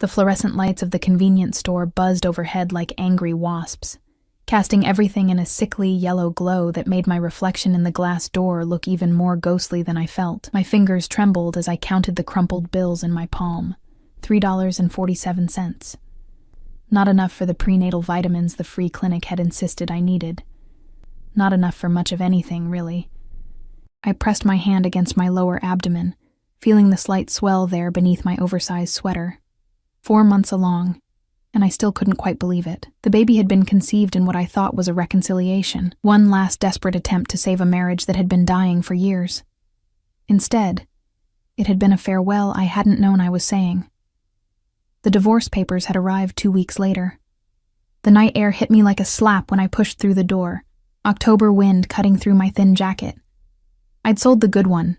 The fluorescent lights of the convenience store buzzed overhead like angry wasps, casting everything in a sickly yellow glow that made my reflection in the glass door look even more ghostly than I felt. My fingers trembled as I counted the crumpled bills in my palm. $3.47. Not enough for the prenatal vitamins the free clinic had insisted I needed. Not enough for much of anything, really. I pressed my hand against my lower abdomen, feeling the slight swell there beneath my oversized sweater. 4 months along, and I still couldn't quite believe it. The baby had been conceived in what I thought was a reconciliation, one last desperate attempt to save a marriage that had been dying for years. Instead, it had been a farewell I hadn't known I was saying. The divorce papers had arrived 2 weeks later. The night air hit me like a slap when I pushed through the door, October wind cutting through my thin jacket. I'd sold the good one,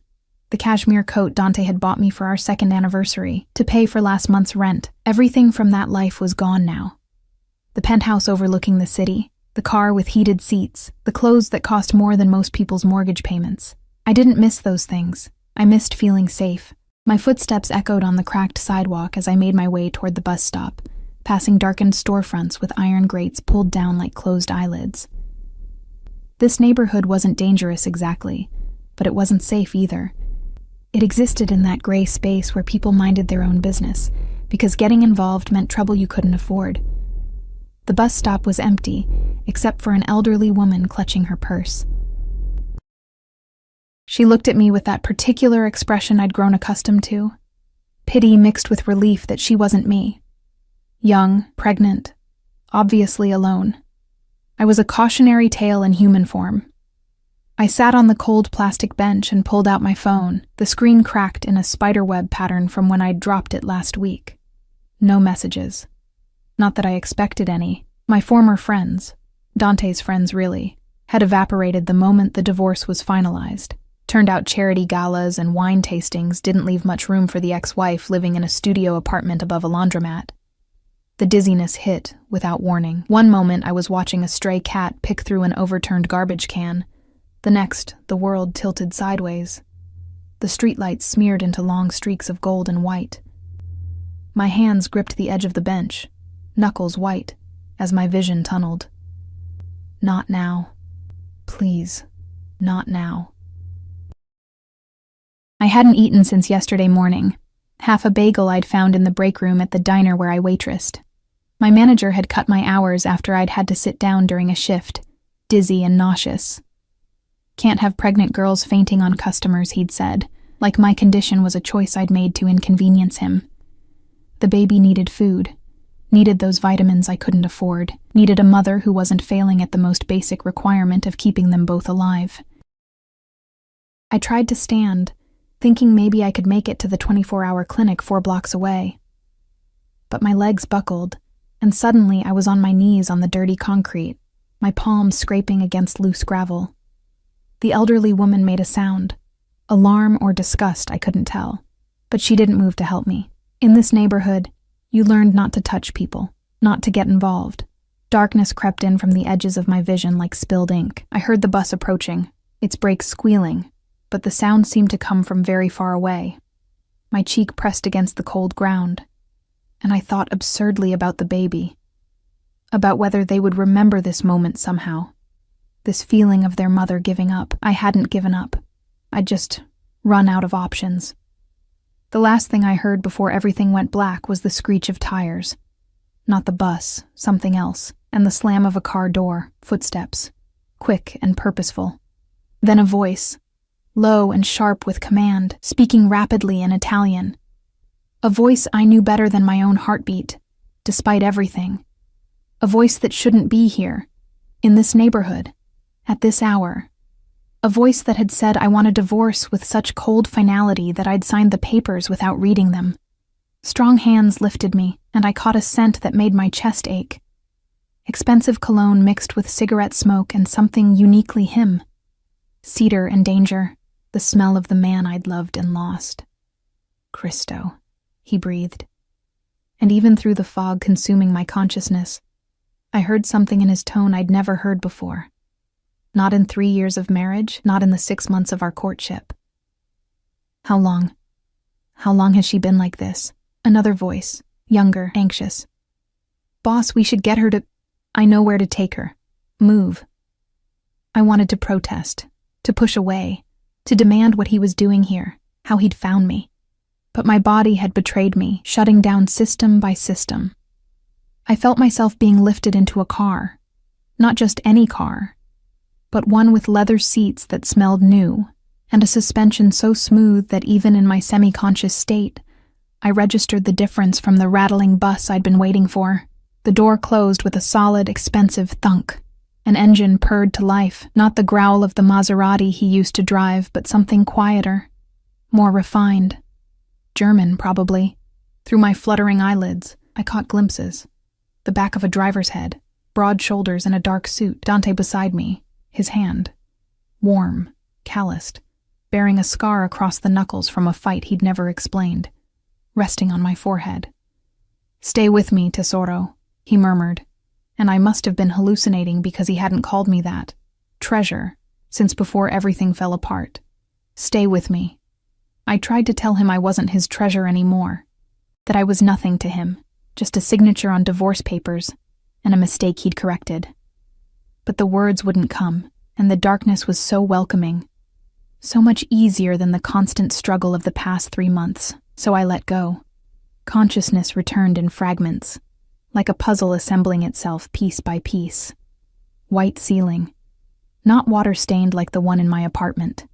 the cashmere coat Dante had bought me for our second anniversary, to pay for last month's rent. Everything from that life was gone now. The penthouse overlooking the city, the car with heated seats, the clothes that cost more than most people's mortgage payments. I didn't miss those things. I missed feeling safe. My footsteps echoed on the cracked sidewalk as I made my way toward the bus stop, passing darkened storefronts with iron grates pulled down like closed eyelids. This neighborhood wasn't dangerous exactly, but it wasn't safe either. It existed in that gray space where people minded their own business, because getting involved meant trouble you couldn't afford. The bus stop was empty, except for an elderly woman clutching her purse. She looked at me with that particular expression I'd grown accustomed to, pity mixed with relief that she wasn't me. Young, pregnant, obviously alone. I was a cautionary tale in human form. I sat on the cold plastic bench and pulled out my phone, the screen cracked in a spiderweb pattern from when I'd dropped it last week. No messages. Not that I expected any. My former friends, Dante's friends really, had evaporated the moment the divorce was finalized. Turned out charity galas and wine tastings didn't leave much room for the ex-wife living in a studio apartment above a laundromat. The dizziness hit, without warning. One moment I was watching a stray cat pick through an overturned garbage can. The next, the world tilted sideways. The streetlights smeared into long streaks of gold and white. My hands gripped the edge of the bench, knuckles white, as my vision tunneled. Not now. Please, not now. I hadn't eaten since yesterday morning, half a bagel I'd found in the break room at the diner where I waitressed. My manager had cut my hours after I'd had to sit down during a shift, dizzy and nauseous. Can't have pregnant girls fainting on customers, he'd said, like my condition was a choice I'd made to inconvenience him. The baby needed food, needed those vitamins I couldn't afford, needed a mother who wasn't failing at the most basic requirement of keeping them both alive. I tried to stand, thinking maybe I could make it to the 24-hour clinic 4 blocks away. But my legs buckled, and suddenly I was on my knees on the dirty concrete, my palms scraping against loose gravel. The elderly woman made a sound. Alarm or disgust, I couldn't tell. But she didn't move to help me. In this neighborhood, you learned not to touch people, not to get involved. Darkness crept in from the edges of my vision like spilled ink. I heard the bus approaching, its brakes squealing, but the sound seemed to come from very far away. My cheek pressed against the cold ground, and I thought absurdly about the baby, about whether they would remember this moment somehow. This feeling of their mother giving up. I hadn't given up. I'd just run out of options. The last thing I heard before everything went black was the screech of tires. Not the bus, something else, and the slam of a car door, footsteps, quick and purposeful. Then a voice, low and sharp with command, speaking rapidly in Italian. A voice I knew better than my own heartbeat, despite everything. A voice that shouldn't be here, in this neighborhood. At this hour, a voice that had said I want a divorce with such cold finality that I'd signed the papers without reading them. Strong hands lifted me, and I caught a scent that made my chest ache. Expensive cologne mixed with cigarette smoke and something uniquely him. Cedar and danger, the smell of the man I'd loved and lost. Cristo, he breathed. And even through the fog consuming my consciousness, I heard something in his tone I'd never heard before. Not in 3 years of marriage, not in the 6 months of our courtship. How long? How long has she been like this? Another voice, younger, anxious. Boss, we should get her to... I know where to take her. Move. I wanted to protest, to push away, to demand what he was doing here, how he'd found me. But my body had betrayed me, shutting down system by system. I felt myself being lifted into a car. Not just any car, but one with leather seats that smelled new, and a suspension so smooth that even in my semi-conscious state, I registered the difference from the rattling bus I'd been waiting for. The door closed with a solid, expensive thunk. An engine purred to life, not the growl of the Maserati he used to drive, but something quieter, more refined. German, probably. Through my fluttering eyelids, I caught glimpses. The back of a driver's head, broad shoulders and a dark suit, Dante beside me, his hand. Warm, calloused, bearing a scar across the knuckles from a fight he'd never explained, resting on my forehead. "Stay with me, tesoro," he murmured, and I must have been hallucinating because he hadn't called me that. Treasure, since before everything fell apart. Stay with me. I tried to tell him I wasn't his treasure anymore, that I was nothing to him, just a signature on divorce papers, and a mistake he'd corrected. But the words wouldn't come, and the darkness was so welcoming, so much easier than the constant struggle of the past 3 months, so I let go. Consciousness returned in fragments, like a puzzle assembling itself piece by piece. White ceiling, not water-stained like the one in my apartment.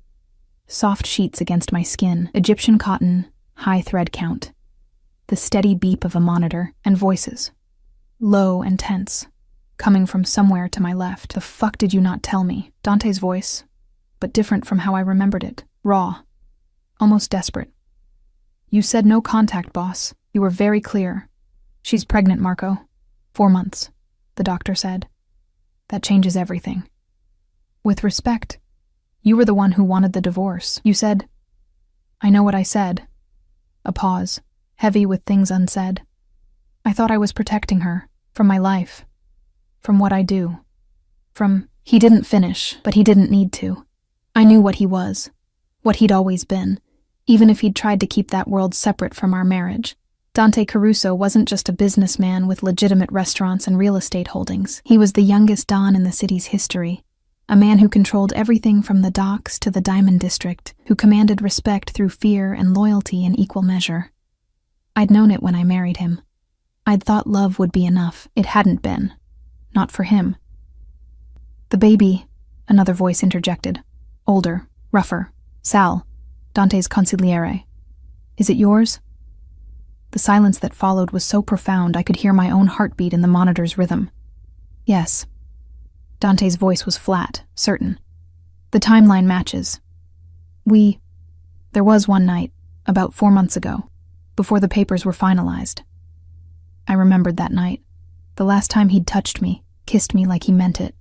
Soft sheets against my skin, Egyptian cotton, high thread count. The steady beep of a monitor, and voices. Low and tense, coming from somewhere to my left. "The fuck did you not tell me?" Dante's voice, but different from how I remembered it. Raw, almost desperate. "You said no contact, boss. You were very clear. She's pregnant, Marco. 4 months, the doctor said. That changes everything. With respect, you were the one who wanted the divorce. You said..." "I know what I said." A pause, heavy with things unsaid. "I thought I was protecting her, from my life, from what I do, from..." He didn't finish, but he didn't need to. I knew what he was, what he'd always been, even if he'd tried to keep that world separate from our marriage. Dante Caruso wasn't just a businessman with legitimate restaurants and real estate holdings. He was the youngest Don in the city's history, a man who controlled everything from the docks to the Diamond District, who commanded respect through fear and loyalty in equal measure. I'd known it when I married him. I'd thought love would be enough. It hadn't been. Not for him. "The baby," another voice interjected. Older, rougher. "Sal, Dante's consigliere. Is it yours?" The silence that followed was so profound I could hear my own heartbeat in the monitor's rhythm. "Yes." Dante's voice was flat, certain. "The timeline matches. There was one night, about 4 months ago, before the papers were finalized." I remembered that night, the last time he'd touched me, kissed me like he meant it.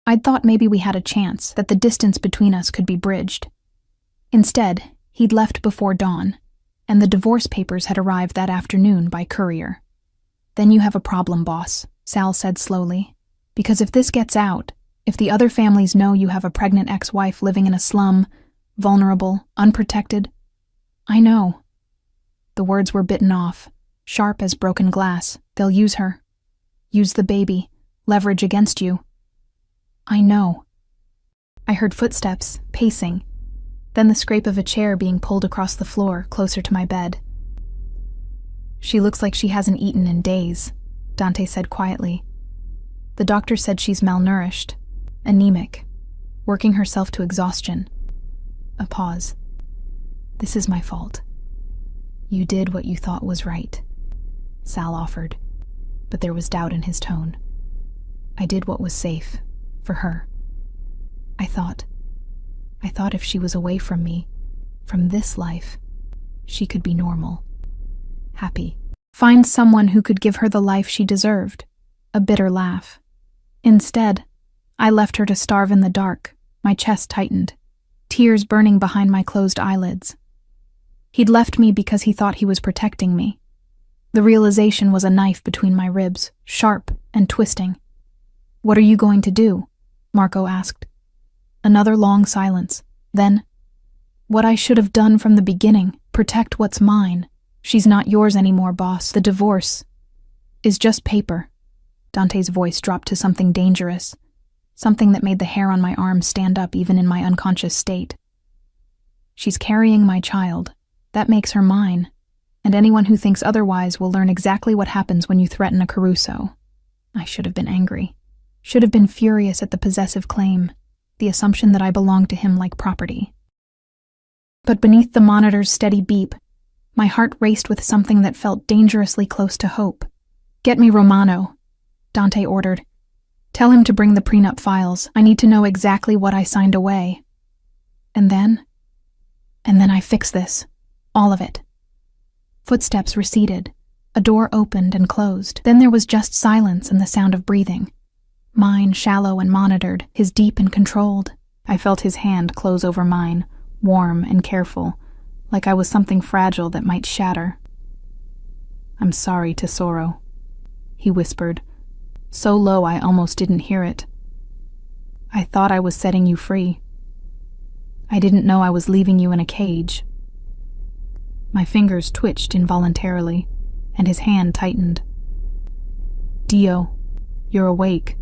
I'd thought maybe we had a chance, that the distance between us could be bridged. Instead, he'd left before dawn, and the divorce papers had arrived that afternoon by courier. "Then you have a problem, boss," Sal said slowly. "Because if this gets out, if the other families know you have a pregnant ex-wife living in a slum, vulnerable, unprotected..." "I know." The words were bitten off, sharp as broken glass. "They'll use her. Use the baby. Leverage against you." "I know." I heard footsteps, pacing, then the scrape of a chair being pulled across the floor, closer to my bed. "She looks like she hasn't eaten in days," Dante said quietly. "The doctor said she's malnourished, anemic, working herself to exhaustion." A pause. "This is my fault." "You did what you thought was right," Sal offered, but there was doubt in his tone. "I did what was safe, for her. I thought if she was away from me, from this life, she could be normal, happy. Find someone who could give her the life she deserved." A bitter laugh. "Instead, I left her to starve in the dark," my chest tightened, tears burning behind my closed eyelids. He'd left me because he thought he was protecting me. The realization was a knife between my ribs, sharp and twisting. "What are you going to do?" Marco asked. Another long silence. Then, "What I should have done from the beginning, protect what's mine. She's not yours anymore, boss. The divorce is just paper. Dante's voice dropped to something dangerous, something that made the hair on my arm stand up even in my unconscious state. She's carrying my child. That makes her mine, and anyone who thinks otherwise will learn exactly what happens when you threaten a Caruso. I should have been angry. Should have been furious at the possessive claim, the assumption that I belonged to him like property. But beneath the monitor's steady beep, my heart raced with something that felt dangerously close to hope. "Get me Romano," Dante ordered. "Tell him to bring the prenup files. I need to know exactly what I signed away. And then I fix this. All of it." Footsteps receded. A door opened and closed. Then there was just silence and the sound of breathing. Mine shallow and monitored, his deep and controlled. I felt his hand close over mine, warm and careful, like I was something fragile that might shatter. "I'm sorry, Tesoro," he whispered, so low I almost didn't hear it. "I thought I was setting you free. I didn't know I was leaving you in a cage." My fingers twitched involuntarily, and his hand tightened. "Dio, you're awake.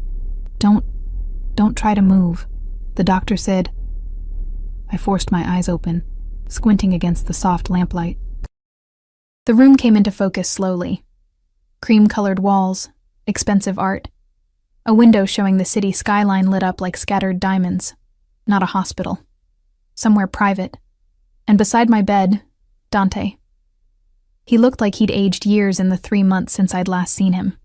Don't try to move," the doctor said. I forced my eyes open, squinting against the soft lamplight. The room came into focus slowly. Cream-colored walls, expensive art, a window showing the city skyline lit up like scattered diamonds. Not a hospital. Somewhere private. And beside my bed, Dante. He looked like he'd aged years in the 3 months since I'd last seen him.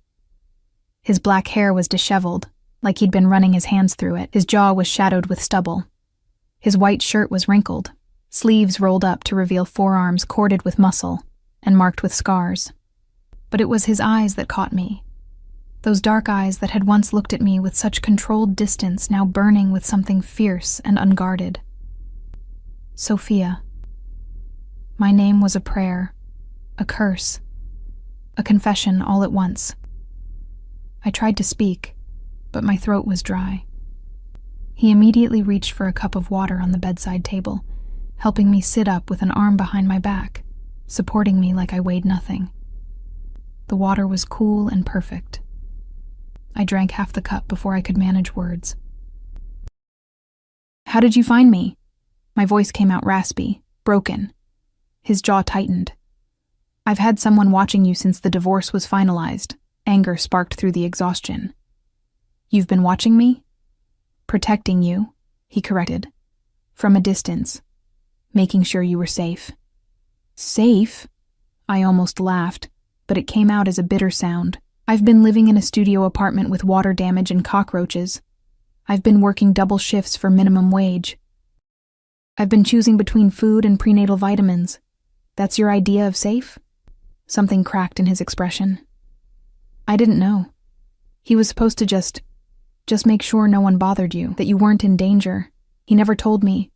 His black hair was disheveled, like he'd been running his hands through it. His jaw was shadowed with stubble. His white shirt was wrinkled, sleeves rolled up to reveal forearms corded with muscle and marked with scars. But it was his eyes that caught me. Those dark eyes that had once looked at me with such controlled distance, now burning with something fierce and unguarded. Sophia. My name was a prayer, a curse, a confession all at once. I tried to speak, but my throat was dry. He immediately reached for a cup of water on the bedside table, helping me sit up with an arm behind my back, supporting me like I weighed nothing. The water was cool and perfect. I drank half the cup before I could manage words. "How did you find me?" My voice came out raspy, broken. His jaw tightened. "I've had someone watching you since the divorce was finalized." Anger sparked through the exhaustion. "You've been watching me?" "Protecting you," he corrected. "From a distance. Making sure you were safe." "Safe?" I almost laughed, but it came out as a bitter sound. "I've been living in a studio apartment with water damage and cockroaches. I've been working double shifts for minimum wage. I've been choosing between food and prenatal vitamins. That's your idea of safe?" Something cracked in his expression. "I didn't know. He was supposed to just make sure no one bothered you, that you weren't in danger. He never told me."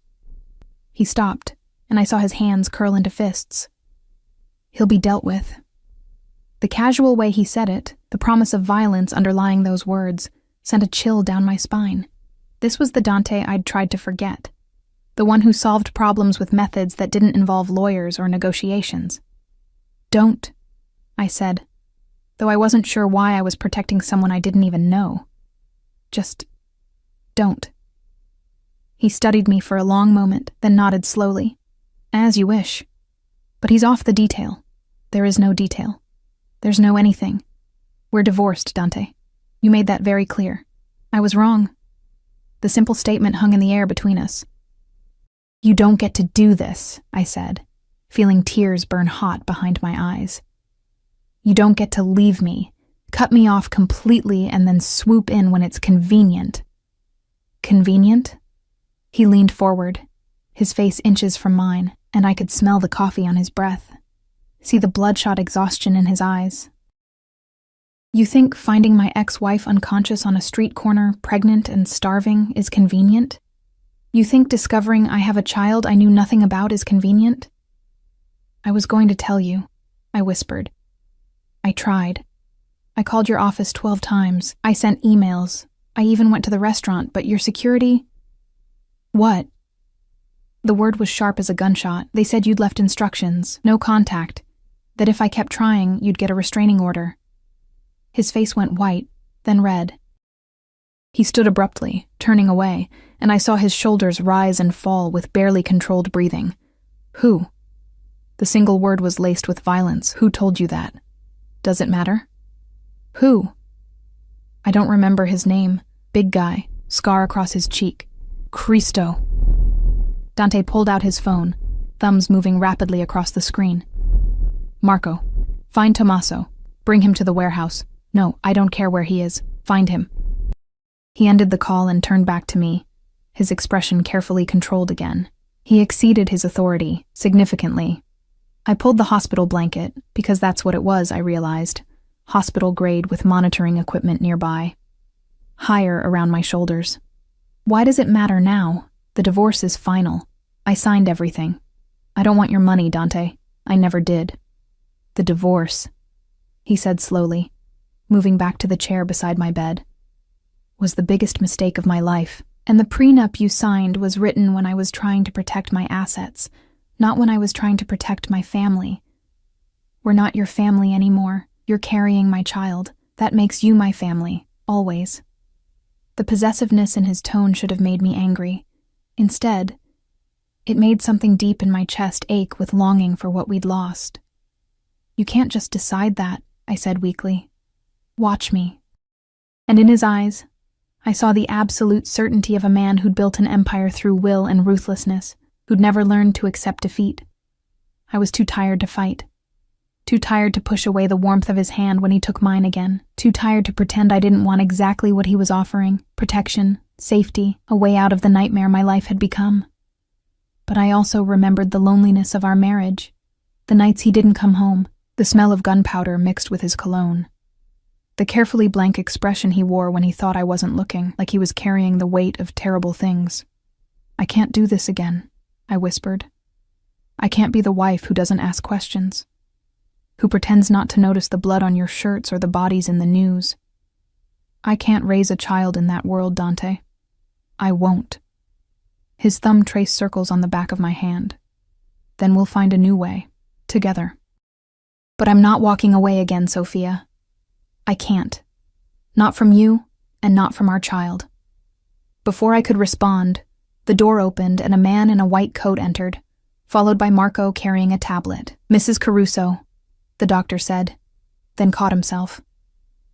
He stopped, and I saw his hands curl into fists. "He'll be dealt with." The casual way he said it, the promise of violence underlying those words, sent a chill down my spine. This was the Dante I'd tried to forget. The one who solved problems with methods that didn't involve lawyers or negotiations. "Don't," I said, though I wasn't sure why I was protecting someone I didn't even know. "Just don't." He studied me for a long moment, then nodded slowly. "As you wish. But he's off the detail. There is no detail. There's no anything. We're divorced, Dante. You made that very clear. I was wrong. The simple statement hung in the air between us." "You don't get to do this," I said, feeling tears burn hot behind my eyes. "You don't get to leave me, cut me off completely, and then swoop in when it's convenient." "Convenient?" He leaned forward, his face inches from mine, and I could smell the coffee on his breath, see the bloodshot exhaustion in his eyes. "You think finding my ex-wife unconscious on a street corner, pregnant and starving, is convenient? You think discovering I have a child I knew nothing about is convenient?" "I was going to tell you," I whispered. "I tried. I called your office 12 times. I sent emails. I even went to the restaurant, but your security—" "What?" The word was sharp as a gunshot. "They said you'd left instructions. No contact. That if I kept trying, you'd get a restraining order. His face went white, then red. He stood abruptly, turning away, and I saw his shoulders rise and fall with barely controlled breathing. Who? The single word was laced with violence. Who told you that? Does it matter? Who? I don't remember his name. Big guy, scar across his cheek. Cristo. Dante pulled out his phone, thumbs moving rapidly across the screen. Marco, find Tommaso. Bring him to the warehouse. No, I don't care where he is. Find him. He ended the call and turned back to me, his expression carefully controlled again. He exceeded his authority, significantly. I pulled the hospital blanket, because that's what it was, I realized. Hospital grade with monitoring equipment nearby. Higher around my shoulders. Why does it matter now? The divorce is final. I signed everything. I don't want your money, Dante. I never did. The divorce, he said slowly, moving back to the chair beside my bed, was the biggest mistake of my life. And the prenup you signed was written when I was trying to protect my assets, not when I was trying to protect my family. We're not your family anymore. You're carrying my child. That makes you my family, always. The possessiveness in his tone should have made me angry. Instead, it made something deep in my chest ache with longing for what we'd lost. You can't just decide that, I said weakly. Watch me. And in his eyes, I saw the absolute certainty of a man who'd built an empire through will and ruthlessness, who'd never learned to accept defeat. I was too tired to fight. Too tired to push away the warmth of his hand when he took mine again. Too tired to pretend I didn't want exactly what he was offering: protection, safety, a way out of the nightmare my life had become. But I also remembered the loneliness of our marriage, the nights he didn't come home, the smell of gunpowder mixed with his cologne. The carefully blank expression he wore when he thought I wasn't looking, like he was carrying the weight of terrible things. I can't do this again, I whispered. I can't be the wife who doesn't ask questions, who pretends not to notice the blood on your shirts or the bodies in the news. I can't raise a child in that world, Dante. I won't. His thumb traced circles on the back of my hand. Then we'll find a new way, together. But I'm not walking away again, Sophia. I can't. Not from you, and not from our child. Before I could respond, the door opened and a man in a white coat entered, followed by Marco carrying a tablet. Mrs. Caruso, the doctor said, then caught himself.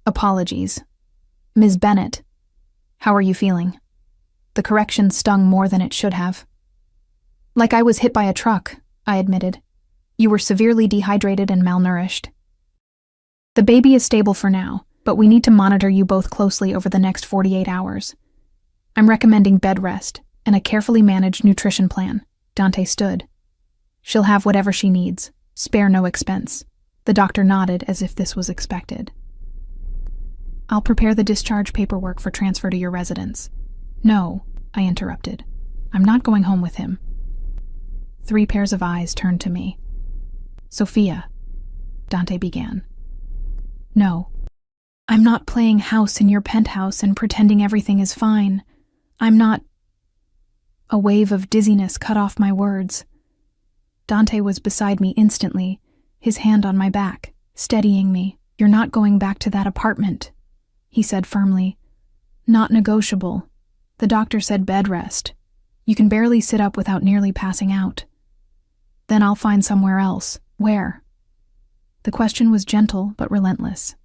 Apologies. Ms. Bennett, how are you feeling? The correction stung more than it should have. Like I was hit by a truck, I admitted. You were severely dehydrated and malnourished. The baby is stable for now, but we need to monitor you both closely over the next 48 hours. I'm recommending bed rest and a carefully managed nutrition plan. Dante stood. She'll have whatever she needs. Spare no expense. The doctor nodded as if this was expected. I'll prepare the discharge paperwork for transfer to your residence. No, I interrupted. I'm not going home with him. 3 pairs of eyes turned to me. Sophia, Dante began. No. I'm not playing house in your penthouse and pretending everything is fine. I'm not... A wave of dizziness cut off my words. Dante was beside me instantly, his hand on my back, steadying me. You're not going back to that apartment, he said firmly. Not negotiable. The doctor said bed rest. You can barely sit up without nearly passing out. Then I'll find somewhere else. Where? The question was gentle but relentless.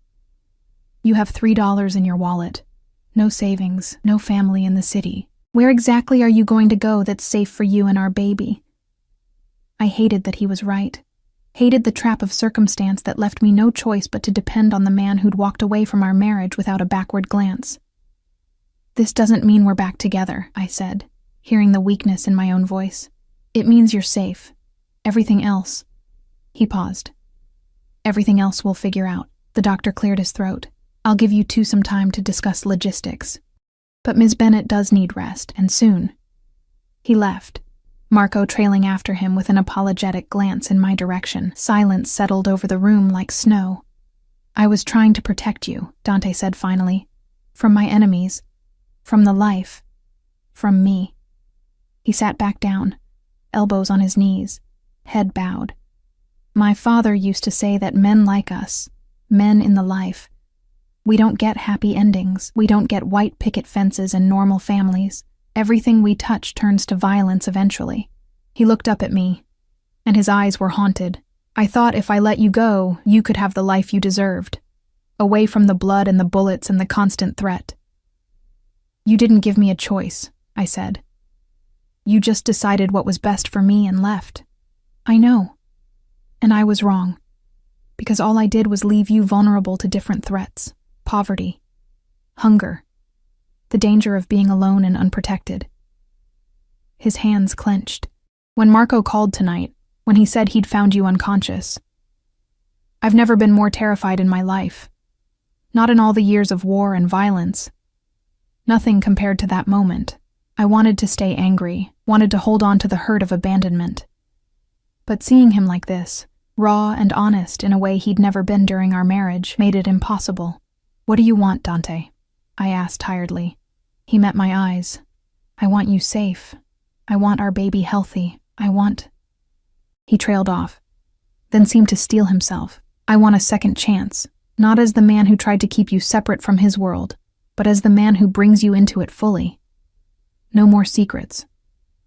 You have $3 in your wallet. No savings, no family in the city. Where exactly are you going to go that's safe for you and our baby? I hated that he was right. Hated the trap of circumstance that left me no choice but to depend on the man who'd walked away from our marriage without a backward glance. This doesn't mean we're back together, I said, hearing the weakness in my own voice. It means you're safe. Everything else. He paused. Everything else we'll figure out. The doctor cleared his throat. I'll give you two some time to discuss logistics. But Ms. Bennett does need rest, and soon. He left, Marco trailing after him with an apologetic glance in my direction. Silence settled over the room like snow. I was trying to protect you, Dante said finally. From my enemies. From the life. From me. He sat back down, elbows on his knees, head bowed. My father used to say that men like us, men in the life, we don't get happy endings. We don't get white picket fences and normal families. Everything we touch turns to violence eventually. He looked up at me, and his eyes were haunted. I thought if I let you go, you could have the life you deserved, away from the blood and the bullets and the constant threat. You didn't give me a choice, I said. You just decided what was best for me and left. I know. And I was wrong, because all I did was leave you vulnerable to different threats, poverty, hunger, the danger of being alone and unprotected. His hands clenched. When Marco called tonight, when he said he'd found you unconscious, I've never been more terrified in my life. Not in all the years of war and violence. Nothing compared to that moment. I wanted to stay angry, wanted to hold on to the hurt of abandonment. But seeing him like this, raw and honest in a way he'd never been during our marriage, made it impossible. What do you want, Dante? I asked tiredly. He met my eyes. I want you safe. I want our baby healthy. He trailed off, then seemed to steel himself. I want a second chance, not as the man who tried to keep you separate from his world, but as the man who brings you into it fully. No more secrets.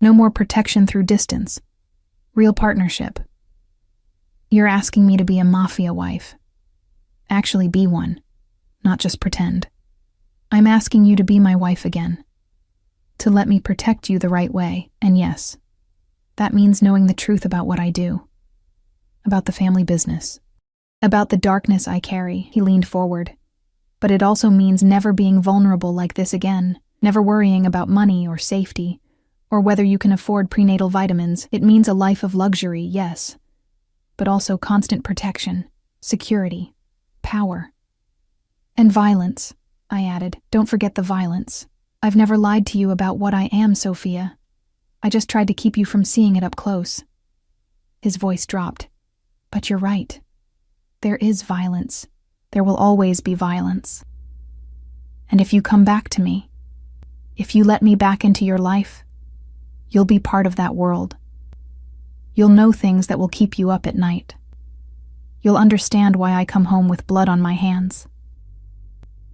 No more protection through distance. Real partnership. You're asking me to be a mafia wife. Actually be one, not just pretend. I'm asking you to be my wife again. To let me protect you the right way, and yes, that means knowing the truth about what I do. About the family business. About the darkness I carry, he leaned forward. But it also means never being vulnerable like this again, never worrying about money or safety, or whether you can afford prenatal vitamins. It means a life of luxury, yes, but also constant protection, security, power. And violence, I added. Don't forget the violence. I've never lied to you about what I am, Sophia. I just tried to keep you from seeing it up close. His voice dropped. But you're right. There is violence. There will always be violence. And if you come back to me, if you let me back into your life, you'll be part of that world. You'll know things that will keep you up at night. You'll understand why I come home with blood on my hands.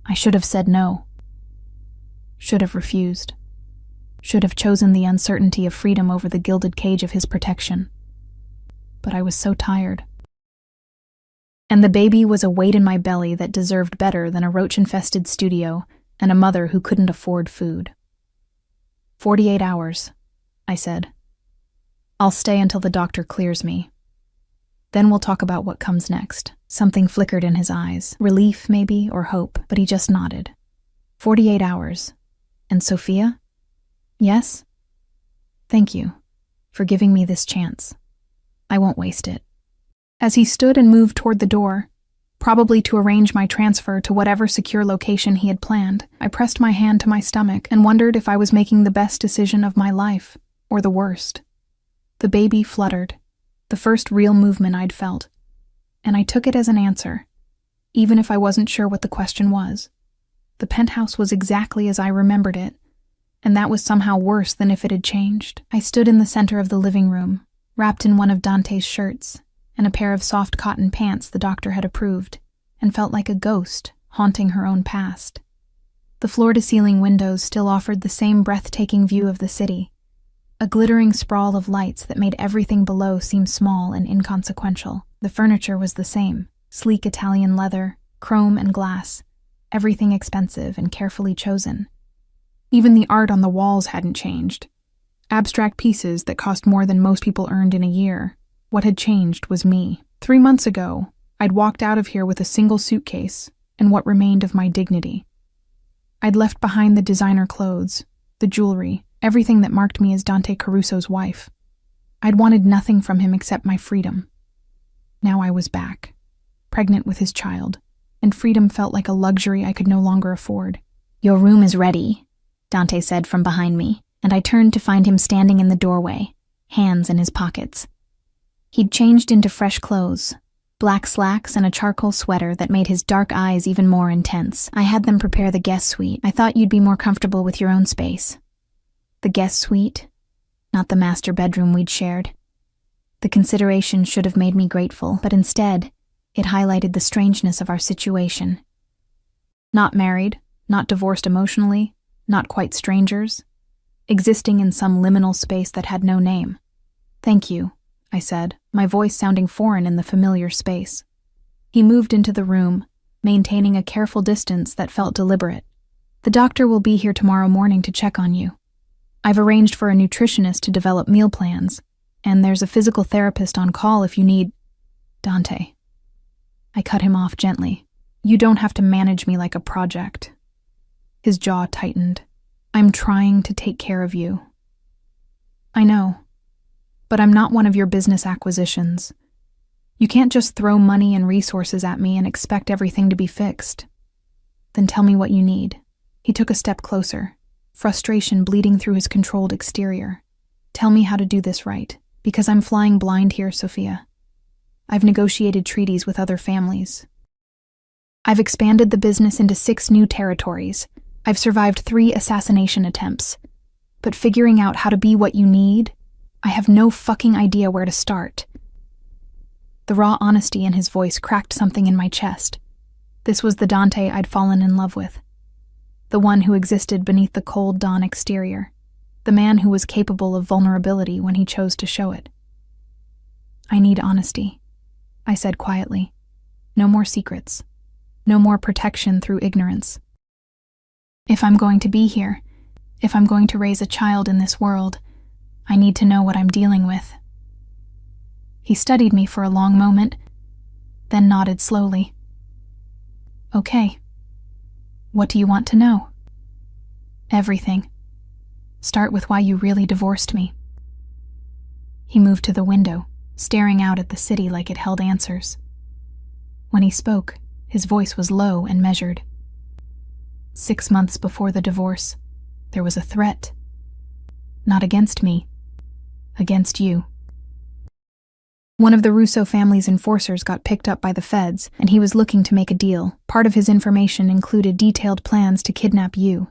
I should have said no. Should have refused. Should have chosen the uncertainty of freedom over the gilded cage of his protection. But I was so tired. And the baby was a weight in my belly that deserved better than a roach-infested studio and a mother who couldn't afford food. 48 hours, I said. I'll stay until the doctor clears me. Then we'll talk about what comes next. Something flickered in his eyes. Relief, maybe, or hope, but he just nodded. 48 hours. And Sophia? Yes? Thank you for giving me this chance. I won't waste it. As he stood and moved toward the door, probably to arrange my transfer to whatever secure location he had planned, I pressed my hand to my stomach and wondered if I was making the best decision of my life, or the worst. The baby fluttered, the first real movement I'd felt, and I took it as an answer, even if I wasn't sure what the question was. The penthouse was exactly as I remembered it, and that was somehow worse than if it had changed. I stood in the center of the living room, wrapped in one of Dante's shirts, and a pair of soft cotton pants the doctor had approved, and felt like a ghost haunting her own past. The floor-to-ceiling windows still offered the same breathtaking view of the city, a glittering sprawl of lights that made everything below seem small and inconsequential. The furniture was the same, sleek Italian leather, chrome and glass, everything expensive and carefully chosen. Even the art on the walls hadn't changed. Abstract pieces that cost more than most people earned in a year. What had changed was me. 3 months ago, I'd walked out of here with a single suitcase and what remained of my dignity. I'd left behind the designer clothes, the jewelry, everything that marked me as Dante Caruso's wife. I'd wanted nothing from him except my freedom. Now I was back, pregnant with his child, and freedom felt like a luxury I could no longer afford. "Your room is ready," Dante said from behind me, and I turned to find him standing in the doorway, hands in his pockets. He'd changed into fresh clothes, black slacks and a charcoal sweater that made his dark eyes even more intense. "I had them prepare the guest suite. I thought you'd be more comfortable with your own space." The guest suite, not the master bedroom we'd shared. The consideration should have made me grateful, but instead, it highlighted the strangeness of our situation. Not married, not divorced emotionally, not quite strangers, existing in some liminal space that had no name. "Thank you," I said, my voice sounding foreign in the familiar space. He moved into the room, maintaining a careful distance that felt deliberate. "The doctor will be here tomorrow morning to check on you. I've arranged for a nutritionist to develop meal plans, and there's a physical therapist on call if you need—" "Dante." I cut him off gently. "You don't have to manage me like a project." His jaw tightened. "I'm trying to take care of you." "I know, but I'm not one of your business acquisitions. You can't just throw money and resources at me and expect everything to be fixed." "Then tell me what you need." He took a step closer, frustration bleeding through his controlled exterior. "Tell me how to do this right, because I'm flying blind here, Sophia. I've negotiated treaties with other families. I've expanded the business into 6 new territories. I've survived 3 assassination attempts. But figuring out how to be what you need, I have no fucking idea where to start." The raw honesty in his voice cracked something in my chest. This was the Dante I'd fallen in love with. The one who existed beneath the cold dawn exterior. The man who was capable of vulnerability when he chose to show it. "I need honesty," I said quietly. "No more secrets. No more protection through ignorance. If I'm going to be here, if I'm going to raise a child in this world, I need to know what I'm dealing with." He studied me for a long moment, then nodded slowly. "Okay. What do you want to know?" "Everything. Start with why you really divorced me." He moved to the window, staring out at the city like it held answers. When he spoke, his voice was low and measured. 6 months before the divorce, there was a threat. Not against me, against you. One of the Russo family's enforcers got picked up by the feds, and he was looking to make a deal. Part of his information included detailed plans to kidnap you.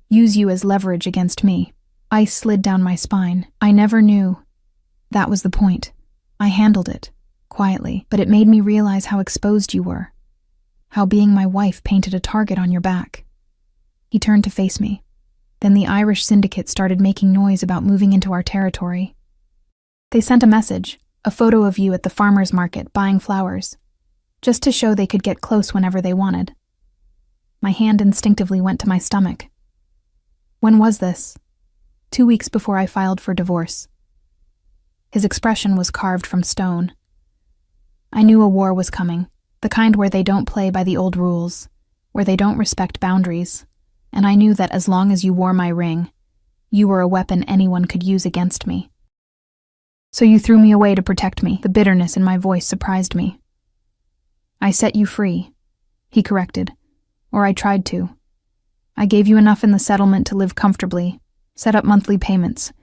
Use you as leverage against me. Ice slid down my spine. I never knew. That was the point. I handled it, quietly, but it made me realize how exposed you were. How being my wife painted a target on your back. He turned to face me. Then the Irish syndicate started making noise about moving into our territory. They sent a message, a photo of you at the farmer's market buying flowers, just to show they could get close whenever they wanted. My hand instinctively went to my stomach. When was this? 2 weeks before I filed for divorce. His expression was carved from stone. I knew a war was coming, the kind where they don't play by the old rules, where they don't respect boundaries, and I knew that as long as you wore my ring, you were a weapon anyone could use against me. "So you threw me away to protect me." The bitterness in my voice surprised me. "I set you free," he corrected, "or I tried to. I gave you enough in the settlement to live comfortably, set up monthly payments."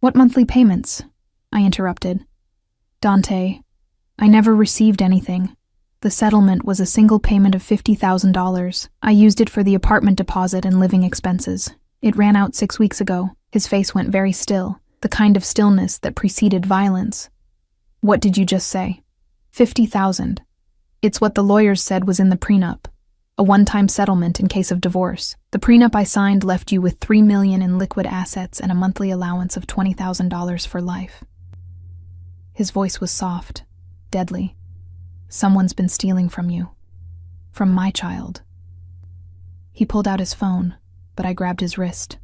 "What monthly payments?" I interrupted. "Dante, I never received anything. The settlement was a single payment of $50,000. I used it for the apartment deposit and living expenses. It ran out 6 weeks ago." His face went very still, the kind of stillness that preceded violence. "What did you just say?" $50,000. It's what the lawyers said was in the prenup. A one-time settlement in case of divorce. The prenup I signed left you with $3 million in liquid assets and a monthly allowance of $20,000 for life. His voice was soft, deadly. "Someone's been stealing from you. From my child." He pulled out his phone, but I grabbed his wrist.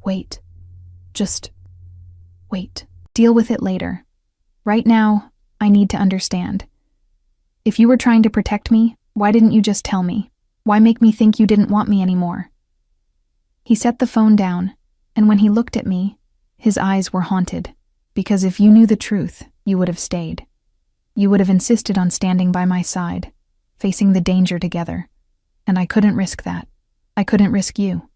"Wait. Just wait. Deal with it later. Right now, I need to understand. If you were trying to protect me, why didn't you just tell me? Why make me think you didn't want me anymore?" He set the phone down, and when he looked at me, his eyes were haunted, because if you knew the truth, you would have stayed. You would have insisted on standing by my side, facing the danger together, and I couldn't risk that. I couldn't risk you.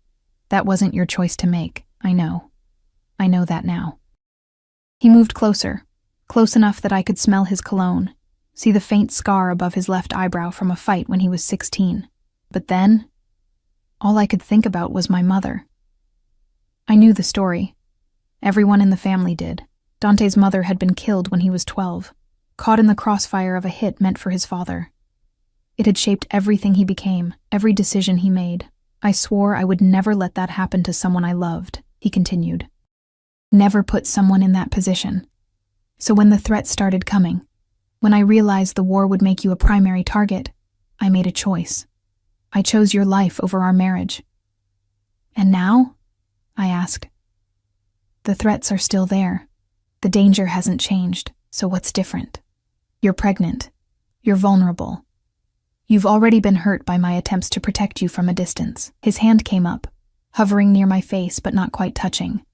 That wasn't your choice to make, I know. I know that now. He moved closer, close enough that I could smell his cologne, see the faint scar above his left eyebrow from a fight when he was 16. But then, all I could think about was my mother. I knew the story. Everyone in the family did. Dante's mother had been killed when he was 12, caught in the crossfire of a hit meant for his father. It had shaped everything he became, every decision he made. I swore I would never let that happen to someone I loved, he continued. Never put someone in that position. So when the threats started coming, when I realized the war would make you a primary target, I made a choice. I chose your life over our marriage. And now? I asked. The threats are still there. The danger hasn't changed, so what's different? You're pregnant. You're vulnerable. You've already been hurt by my attempts to protect you from a distance. His hand came up, hovering near my face but not quite touching.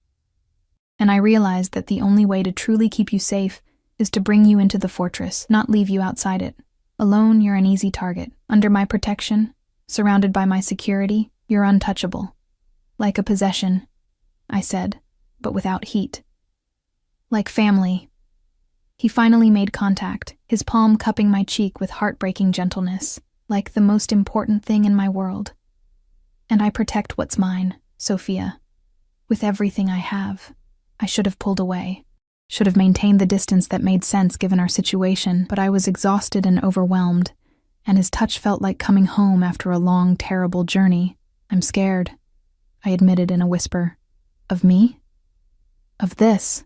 And I realized that the only way to truly keep you safe is to bring you into the fortress, not leave you outside it. Alone, you're an easy target. Under my protection, surrounded by my security, you're untouchable. Like a possession, I said, but without heat. Like family. He finally made contact, his palm cupping my cheek with heartbreaking gentleness, like the most important thing in my world. And I protect what's mine, Sophia. With everything I have. I should have pulled away. Should have maintained the distance that made sense given our situation, but I was exhausted and overwhelmed, and his touch felt like coming home after a long, terrible journey. I'm scared, I admitted in a whisper. Of me? Of this?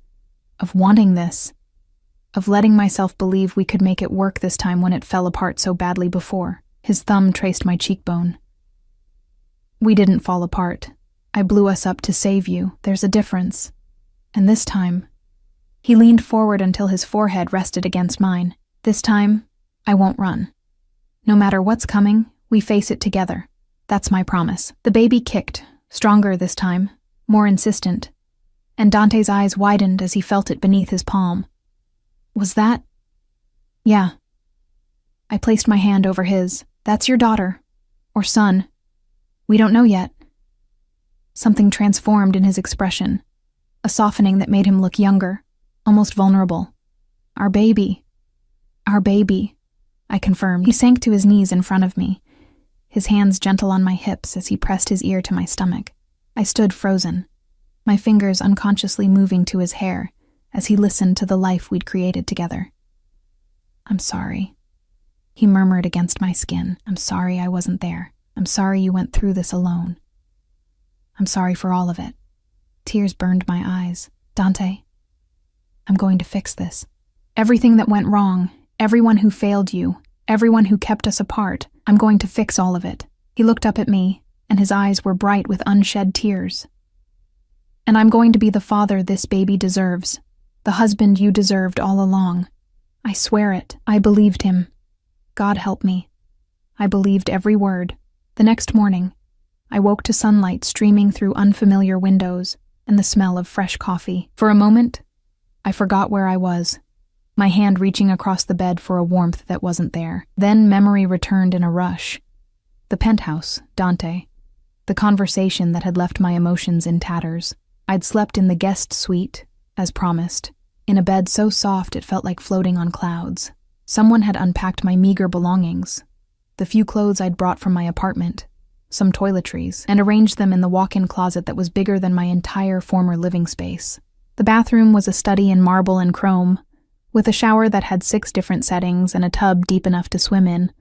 Of wanting this? Of letting myself believe we could make it work this time when it fell apart so badly before. His thumb traced my cheekbone. We didn't fall apart. I blew us up to save you. There's a difference. And this time, he leaned forward until his forehead rested against mine. This time, I won't run. No matter what's coming, we face it together. That's my promise. The baby kicked, stronger this time, more insistent, and Dante's eyes widened as he felt it beneath his palm. Was that? Yeah. I placed my hand over his. That's your daughter. Or son. We don't know yet. Something transformed in his expression. A softening that made him look younger, almost vulnerable. Our baby, I confirmed. He sank to his knees in front of me, his hands gentle on my hips as he pressed his ear to my stomach. I stood frozen, my fingers unconsciously moving to his hair as he listened to the life we'd created together. I'm sorry, he murmured against my skin. I'm sorry I wasn't there. I'm sorry you went through this alone. I'm sorry for all of it. Tears burned my eyes. Dante, I'm going to fix this. Everything that went wrong, everyone who failed you, everyone who kept us apart, I'm going to fix all of it. He looked up at me, and his eyes were bright with unshed tears. And I'm going to be the father this baby deserves, the husband you deserved all along. I swear it. I believed him. God help me. I believed every word. The next morning, I woke to sunlight streaming through unfamiliar windows and the smell of fresh coffee. For a moment, I forgot where I was, my hand reaching across the bed for a warmth that wasn't there. Then memory returned in a rush. The penthouse, Dante. The conversation that had left my emotions in tatters. I'd slept in the guest suite, as promised, in a bed so soft it felt like floating on clouds. Someone had unpacked my meager belongings, the few clothes I'd brought from my apartment, some toiletries, and arranged them in the walk-in closet that was bigger than my entire former living space. The bathroom was a study in marble and chrome, with a shower that had 6 different settings and a tub deep enough to swim in.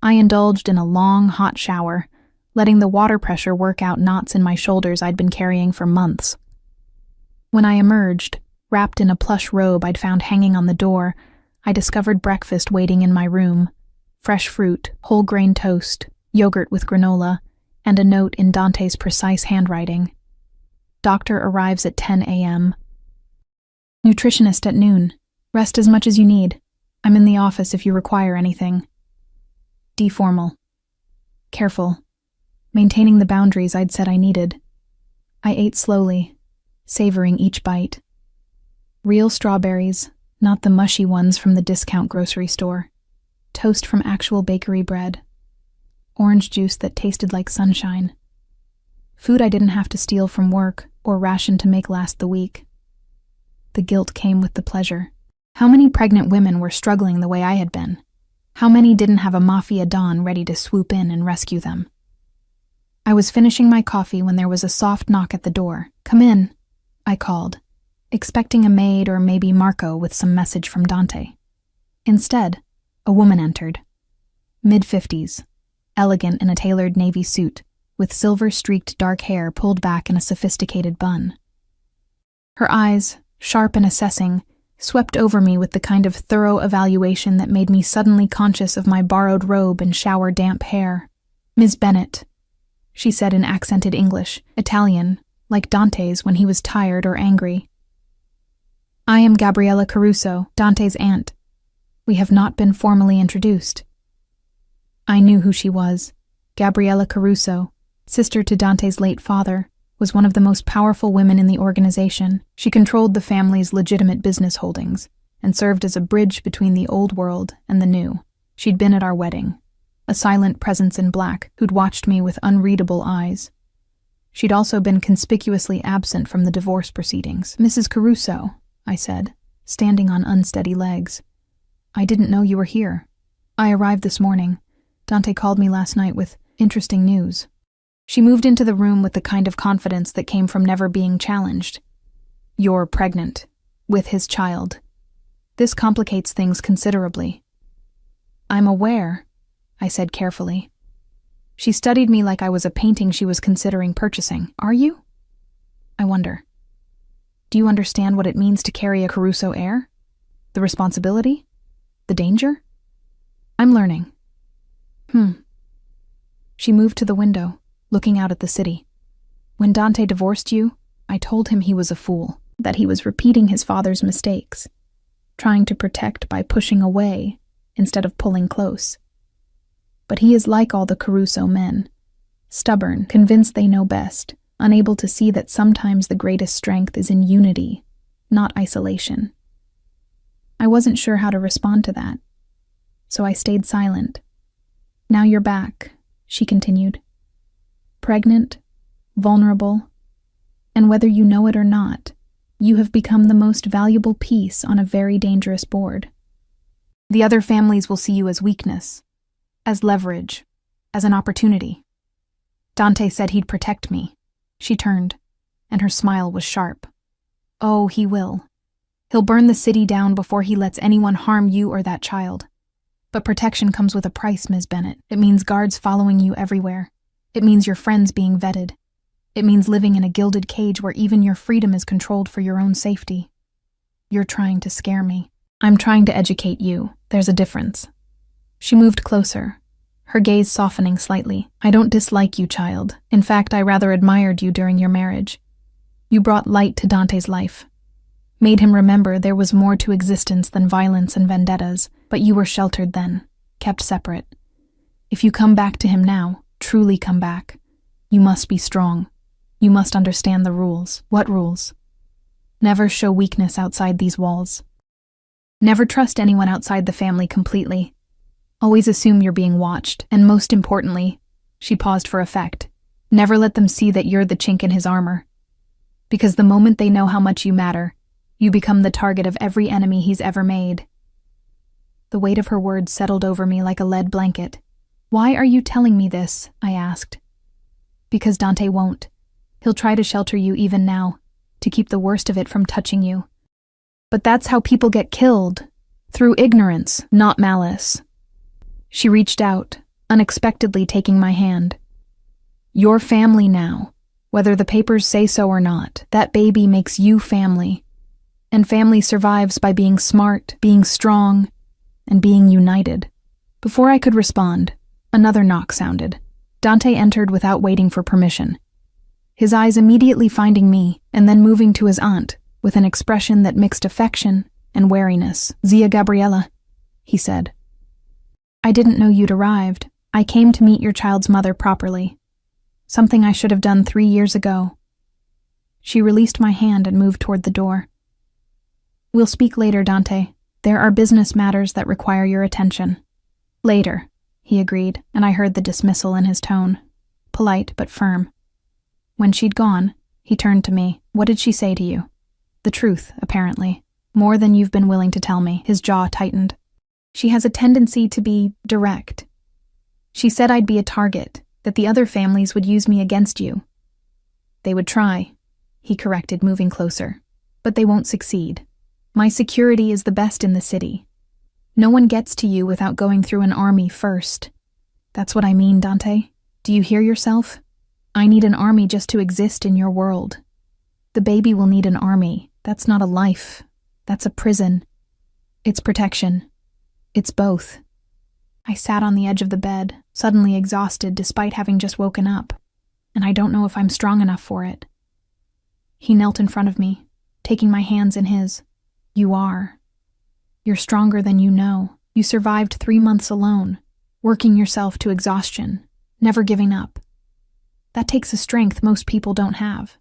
I indulged in a long, hot shower, letting the water pressure work out knots in my shoulders I'd been carrying for months. When I emerged, wrapped in a plush robe I'd found hanging on the door, I discovered breakfast waiting in my room. Fresh fruit, whole grain toast, yogurt with granola, and a note in Dante's precise handwriting. Doctor arrives at 10 a.m. Nutritionist at noon. Rest as much as you need. I'm in the office if you require anything. D formal. Careful. Maintaining the boundaries I'd said I needed. I ate slowly, savoring each bite. Real strawberries, not the mushy ones from the discount grocery store. Toast from actual bakery bread. Orange juice that tasted like sunshine. Food I didn't have to steal from work or ration to make last the week. The guilt came with the pleasure. How many pregnant women were struggling the way I had been? How many didn't have a mafia don ready to swoop in and rescue them? I was finishing my coffee when there was a soft knock at the door. Come in, I called, expecting a maid or maybe Marco with some message from Dante. Instead, a woman entered. Mid-50s, elegant in a tailored navy suit, with silver-streaked dark hair pulled back in a sophisticated bun. Her eyes, sharp and assessing, swept over me with the kind of thorough evaluation that made me suddenly conscious of my borrowed robe and shower-damp hair. "Ms. Bennett," she said in accented English, Italian, like Dante's when he was tired or angry. "I am Gabriella Caruso, Dante's aunt. We have not been formally introduced." I knew who she was. Gabriella Caruso, sister to Dante's late father, was one of the most powerful women in the organization. She controlled the family's legitimate business holdings and served as a bridge between the old world and the new. She'd been at our wedding, a silent presence in black who'd watched me with unreadable eyes. She'd also been conspicuously absent from the divorce proceedings. "Mrs. Caruso," I said, standing on unsteady legs. "I didn't know you were here. I arrived this morning. Dante called me last night with interesting news." She moved into the room with the kind of confidence that came from never being challenged. "You're pregnant, with his child. This complicates things considerably." "I'm aware," I said carefully. She studied me like I was a painting she was considering purchasing. "Are you? I wonder. Do you understand what it means to carry a Caruso heir? The responsibility? The danger?" "I'm learning." She moved to the window, looking out at the city. "When Dante divorced you, I told him he was a fool, that he was repeating his father's mistakes, trying to protect by pushing away instead of pulling close. But he is like all the Caruso men, stubborn, convinced they know best, unable to see that sometimes the greatest strength is in unity, not isolation. I wasn't sure how to respond to that, so I stayed silent. Now you're back," she continued. "Pregnant, vulnerable, and whether you know it or not, you have become the most valuable piece on a very dangerous board. The other families will see you as weakness, as leverage, as an opportunity. Dante said he'd protect me." She turned, and her smile was sharp. "Oh, he will. He'll burn the city down before he lets anyone harm you or that child. But protection comes with a price, Ms. Bennett. It means guards following you everywhere. It means your friends being vetted. It means living in a gilded cage where even your freedom is controlled for your own safety. You're trying to scare me. I'm trying to educate you. There's a difference." She moved closer, her gaze softening slightly. "I don't dislike you, child. In fact, I rather admired you during your marriage. You brought light to Dante's life, made him remember there was more to existence than violence and vendettas, but you were sheltered then, kept separate. If you come back to him now, truly come back, you must be strong. You must understand the rules." "What rules?" "Never show weakness outside these walls. Never trust anyone outside the family completely. Always assume you're being watched, and most importantly," she paused for effect, "never let them see that you're the chink in his armor. Because the moment they know how much you matter, you become the target of every enemy he's ever made." The weight of her words settled over me like a lead blanket. "Why are you telling me this?" I asked. "Because Dante won't. He'll try to shelter you even now, to keep the worst of it from touching you. But that's how people get killed, through ignorance, not malice." She reached out, unexpectedly taking my hand. "Your family now, whether the papers say so or not. That baby makes you family. And family survives by being smart, being strong, and being united." Before I could respond, another knock sounded. Dante entered without waiting for permission, his eyes immediately finding me and then moving to his aunt with an expression that mixed affection and wariness. "Zia Gabriella," he said. "I didn't know you'd arrived. I came to meet your child's mother properly. Something I should have done 3 years ago." She released my hand and moved toward the door. "We'll speak later, Dante. There are business matters that require your attention." "Later," he agreed, and I heard the dismissal in his tone, polite but firm. When she'd gone, he turned to me. "What did she say to you?" "The truth, apparently. More than you've been willing to tell me." His jaw tightened. "She has a tendency to be direct. She said I'd be a target, that the other families would use me against you." "They would try," he corrected, moving closer. but they won't succeed. My security is the best in the city. No one gets to you without going through an army first. That's what I mean, Dante. Do you hear yourself? I need an army just to exist in your world. The baby will need an army. That's not a life. That's a prison. It's protection. It's both. I sat on the edge of the bed, suddenly exhausted despite having just woken up, and I don't know if I'm strong enough for it. He knelt in front of me, taking my hands in his. You are. You're stronger than you know. You survived 3 months alone, working yourself to exhaustion, never giving up. That takes a strength most people don't have.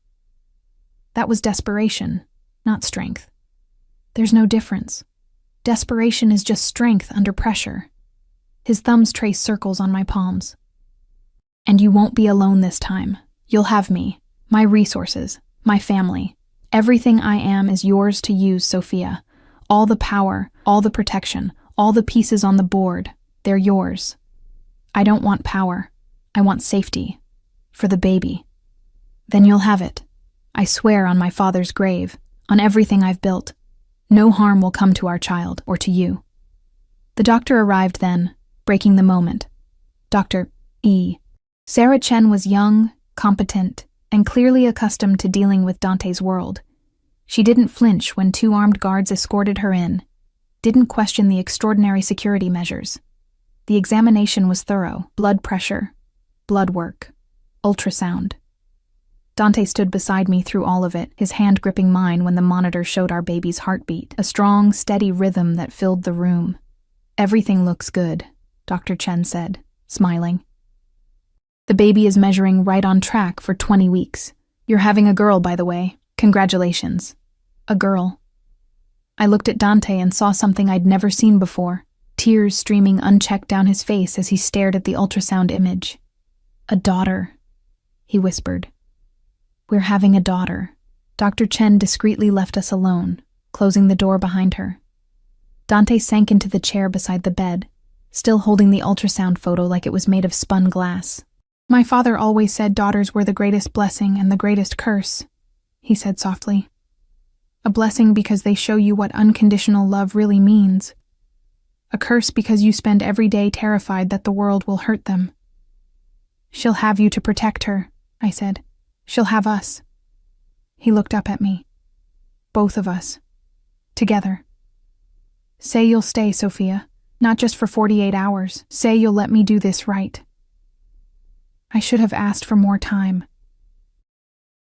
That was desperation, not strength. There's no difference. Desperation is just strength under pressure. His thumbs trace circles on my palms. And you won't be alone this time. You'll have me, my resources, my family. Everything I am is yours to use, Sophia. All the power, all the protection, all the pieces on the board, they're yours. I don't want power. I want safety. For the baby. Then you'll have it. I swear on my father's grave, on everything I've built. No harm will come to our child or to you. The doctor arrived then, breaking the moment. Dr. E. Sarah Chen was young, competent, and clearly accustomed to dealing with Dante's world. She didn't flinch when 2 armed guards escorted her in, didn't question the extraordinary security measures. The examination was thorough. Blood pressure, blood work, ultrasound. Dante stood beside me through all of it, his hand gripping mine when the monitor showed our baby's heartbeat, a strong, steady rhythm that filled the room. Everything looks good, Dr. Chen said, smiling. The baby is measuring right on track for 20 weeks. You're having a girl, by the way. Congratulations. A girl. I looked at Dante and saw something I'd never seen before, tears streaming unchecked down his face as he stared at the ultrasound image. A daughter, he whispered. We're having a daughter. Dr. Chen discreetly left us alone, closing the door behind her. Dante sank into the chair beside the bed, still holding the ultrasound photo like it was made of spun glass. My father always said daughters were the greatest blessing and the greatest curse, he said softly. A blessing because they show you what unconditional love really means. A curse because you spend every day terrified that the world will hurt them. She'll have you to protect her, I said. She'll have us. He looked up at me. Both of us. Together. Say you'll stay, Sophia. Not just for 48 hours. Say you'll let me do this right. I should have asked for more time.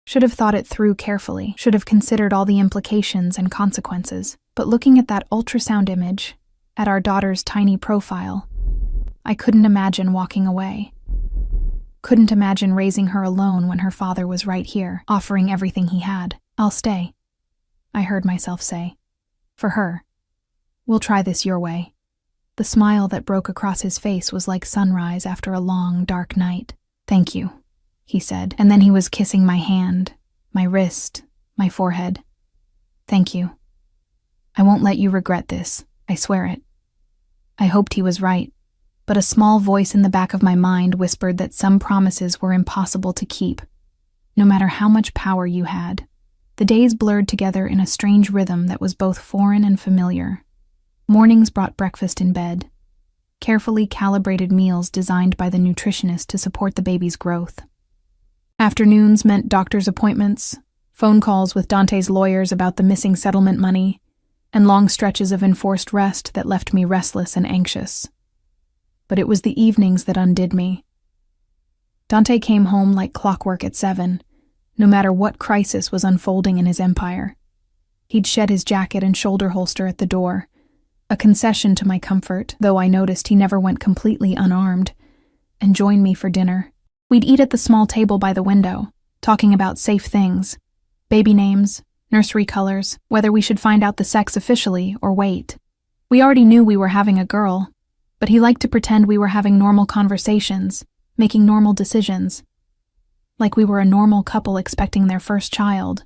Should have thought it through carefully. Should have considered all the implications and consequences. But looking at that ultrasound image, at our daughter's tiny profile, I couldn't imagine walking away. Couldn't imagine raising her alone when her father was right here, offering everything he had. I'll stay, I heard myself say. For her. We'll try this your way. The smile that broke across his face was like sunrise after a long, dark night. Thank you, he said, and then he was kissing my hand, my wrist, my forehead. Thank you. I won't let you regret this, I swear it. I hoped he was right. But a small voice in the back of my mind whispered that some promises were impossible to keep, no matter how much power you had. The days blurred together in a strange rhythm that was both foreign and familiar. Mornings brought breakfast in bed, carefully calibrated meals designed by the nutritionist to support the baby's growth. Afternoons meant doctor's appointments, phone calls with Dante's lawyers about the missing settlement money, and long stretches of enforced rest that left me restless and anxious. But it was the evenings that undid me. Dante came home like clockwork at 7, no matter what crisis was unfolding in his empire. He'd shed his jacket and shoulder holster at the door, a concession to my comfort, though I noticed he never went completely unarmed, and joined me for dinner. We'd eat at the small table by the window, talking about safe things, baby names, nursery colors, whether we should find out the sex officially or wait. We already knew we were having a girl, but he liked to pretend we were having normal conversations, making normal decisions. Like we were a normal couple expecting their first child.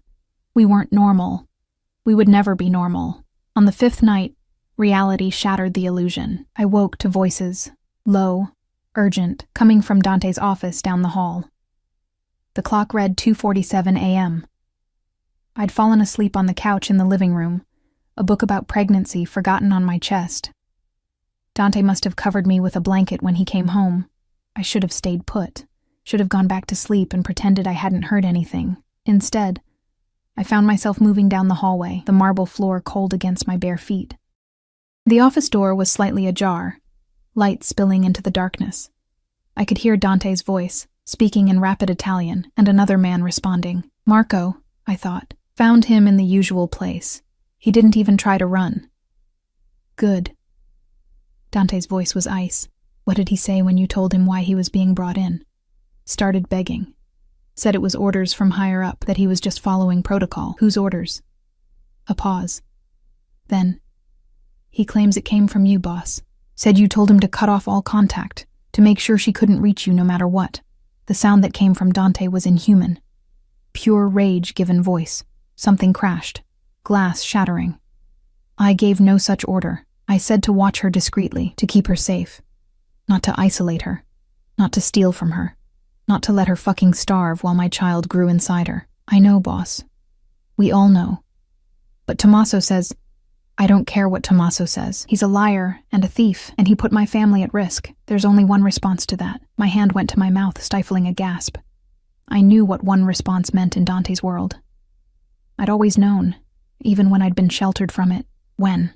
We weren't normal. We would never be normal. On the 5th night, reality shattered the illusion. I woke to voices, low, urgent, coming from Dante's office down the hall. The clock read 2:47 a.m. I'd fallen asleep on the couch in the living room, a book about pregnancy forgotten on my chest. Dante must have covered me with a blanket when he came home. I should have stayed put, should have gone back to sleep and pretended I hadn't heard anything. Instead, I found myself moving down the hallway, the marble floor cold against my bare feet. The office door was slightly ajar, light spilling into the darkness. I could hear Dante's voice, speaking in rapid Italian, and another man responding. Marco, I thought, found him in the usual place. He didn't even try to run. Good. Dante's voice was ice. What did he say when you told him why he was being brought in? Started begging. Said it was orders from higher up, that he was just following protocol. Whose orders? A pause. Then, he claims it came from you, boss. Said you told him to cut off all contact, to make sure she couldn't reach you no matter what. The sound that came from Dante was inhuman. Pure rage given voice. Something crashed. Glass shattering. I gave no such order. I said to watch her discreetly, to keep her safe. Not to isolate her. Not to steal from her. Not to let her fucking starve while my child grew inside her. I know, boss. We all know. But Tommaso says, I don't care what Tommaso says. He's a liar and a thief, and he put my family at risk. There's only one response to that. My hand went to my mouth, stifling a gasp. I knew what one response meant in Dante's world. I'd always known, even when I'd been sheltered from it. When?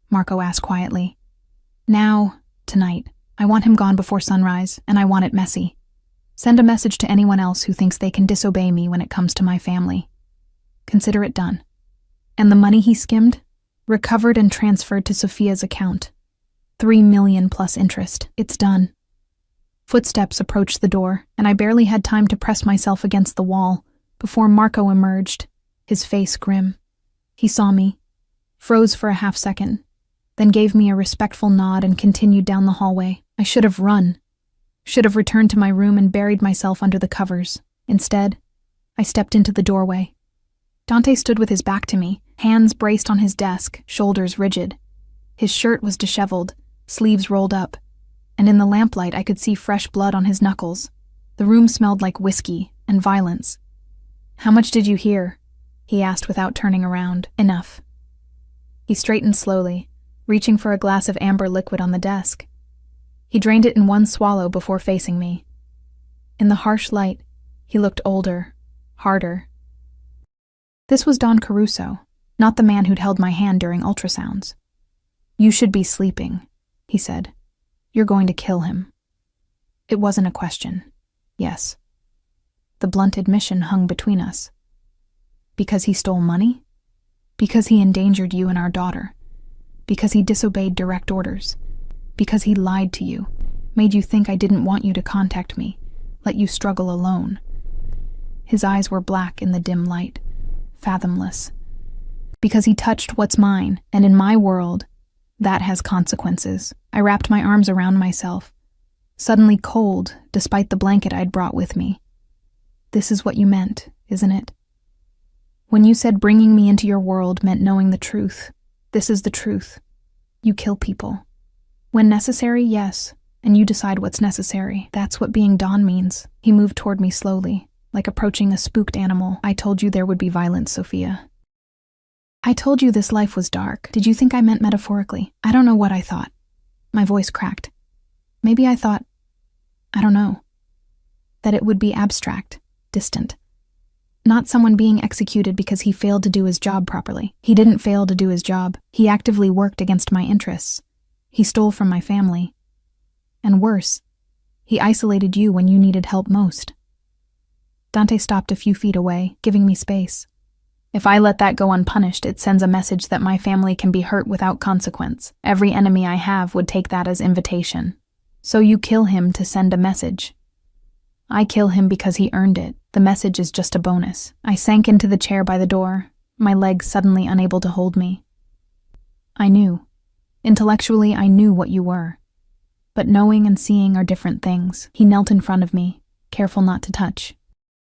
Marco asked quietly. Now, tonight. I want him gone before sunrise, and I want it messy. Send a message to anyone else who thinks they can disobey me when it comes to my family. Consider it done. And the money he skimmed? Recovered and transferred to Sophia's account. 3 million plus interest. It's done. Footsteps approached the door, and I barely had time to press myself against the wall before Marco emerged, his face grim. He saw me, froze for a half second, then gave me a respectful nod and continued down the hallway. I should have run. Should have returned to my room and buried myself under the covers. Instead, I stepped into the doorway. Dante stood with his back to me, hands braced on his desk, shoulders rigid. His shirt was disheveled, sleeves rolled up, and in the lamplight I could see fresh blood on his knuckles. The room smelled like whiskey and violence. How much did you hear? He asked without turning around. Enough. He straightened slowly, reaching for a glass of amber liquid on the desk. He drained it in one swallow before facing me. In the harsh light, he looked older, harder. This was Don Caruso, not the man who'd held my hand during ultrasounds. You should be sleeping, he said. You're going to kill him. It wasn't a question. Yes. The blunt admission hung between us. Because he stole money? Because he endangered you and our daughter? Because he disobeyed direct orders? Because he lied to you, made you think I didn't want you to contact me, let you struggle alone? His eyes were black in the dim light, fathomless. Because he touched what's mine, and in my world, that has consequences. I wrapped my arms around myself, suddenly cold despite the blanket I'd brought with me. This is what you meant, isn't it? When you said bringing me into your world meant knowing the truth, this is the truth. You kill people. When necessary, yes, and you decide what's necessary. That's what being Don means. He moved toward me slowly, like approaching a spooked animal. I told you there would be violence, Sophia. I told you this life was dark. Did you think I meant metaphorically? I don't know what I thought. My voice cracked. Maybe I thought, I don't know, that it would be abstract, distant. Not someone being executed because he failed to do his job properly. He didn't fail to do his job. He actively worked against my interests. He stole from my family. And worse, he isolated you when you needed help most. Dante stopped a few feet away, giving me space. If I let that go unpunished, it sends a message that my family can be hurt without consequence. Every enemy I have would take that as invitation. So you kill him to send a message. I kill him because he earned it. The message is just a bonus. I sank into the chair by the door, my legs suddenly unable to hold me. I knew. Intellectually, I knew what you were. But knowing and seeing are different things. He knelt in front of me, careful not to touch.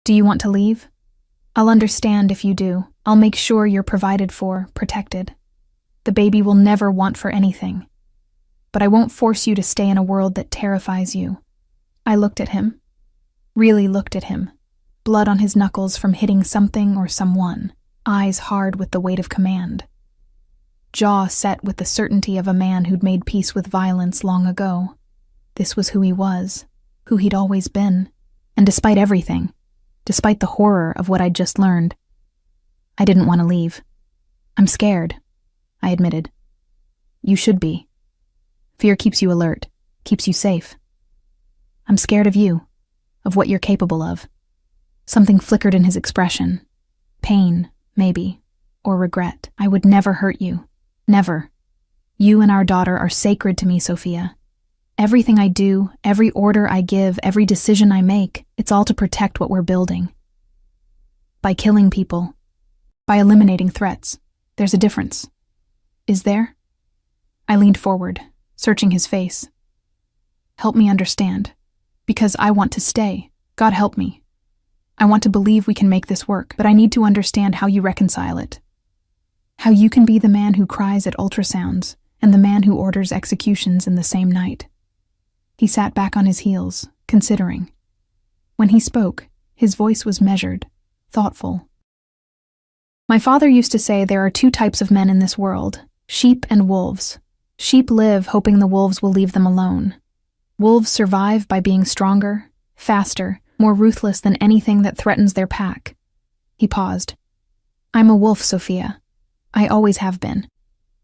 Do you want to leave? I'll understand if you do. I'll make sure you're provided for, protected. The baby will never want for anything. But I won't force you to stay in a world that terrifies you. I looked at him. Really looked at him. Blood on his knuckles from hitting something or someone. eyes hard with the weight of command, jaw set with the certainty of a man who'd made peace with violence long ago. This was who he was, who he'd always been, and despite everything, despite the horror of what I'd just learned, I didn't want to leave. "I'm scared," I admitted. "You should be. Fear keeps you alert, keeps you safe. I'm scared of you, of what you're capable of." Something flickered in his expression. Pain, maybe, or regret. "I would never hurt you. Never. You and our daughter are sacred to me, Sophia. Everything I do, every order I give, every decision I make, it's all to protect what we're building. By killing people, by eliminating threats, there's a difference. Is there?" I leaned forward, searching his face. "Help me understand, because I want to stay. God help me. I want to believe we can make this work, but I need to understand how you reconcile it. How you can be the man who cries at ultrasounds and the man who orders executions in the same night." He sat back on his heels, considering. When he spoke, his voice was measured, thoughtful. "My father used to say there are two types of men in this world, sheep and wolves. Sheep live hoping the wolves will leave them alone. Wolves survive by being stronger, faster, more ruthless than anything that threatens their pack." He paused. "I'm a wolf, Sophia. I always have been.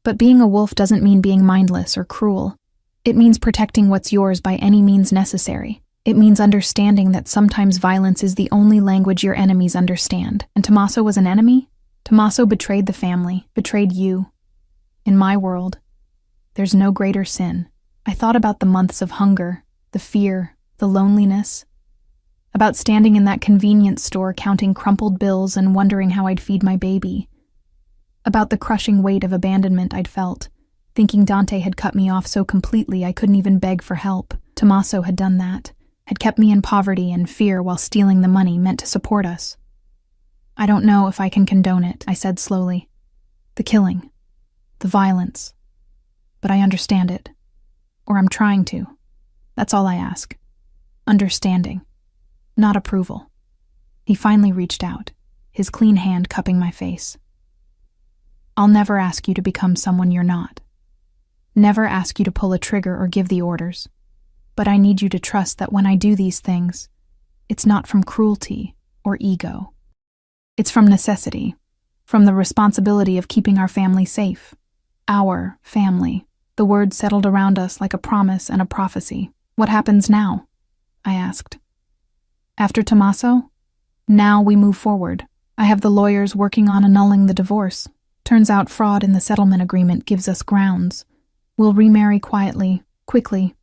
But being a wolf doesn't mean being mindless or cruel. It means protecting what's yours by any means necessary. It means understanding that sometimes violence is the only language your enemies understand. And Tommaso was an enemy? Tommaso betrayed the family, betrayed you. In my world, there's no greater sin." I thought about the months of hunger, the fear, the loneliness, about standing in that convenience store counting crumpled bills and wondering how I'd feed my baby, about the crushing weight of abandonment I'd felt, thinking Dante had cut me off so completely I couldn't even beg for help. Tommaso had done that, had kept me in poverty and fear while stealing the money meant to support us. "I don't know if I can condone it," I said slowly. "The killing, the violence. But I understand it. Or I'm trying to. That's all I ask. Understanding. Not approval." He finally reached out, his clean hand cupping my face. "I'll never ask you to become someone you're not. Never ask you to pull a trigger or give the orders. But I need you to trust that when I do these things, it's not from cruelty or ego. It's from necessity, from the responsibility of keeping our family safe. Our family." The words settled around us like a promise and a prophecy. "What happens now?" I asked. "After Tommaso? Now we move forward. I have the lawyers working on annulling the divorce. Turns out fraud in the settlement agreement gives us grounds. We'll remarry quietly, quickly.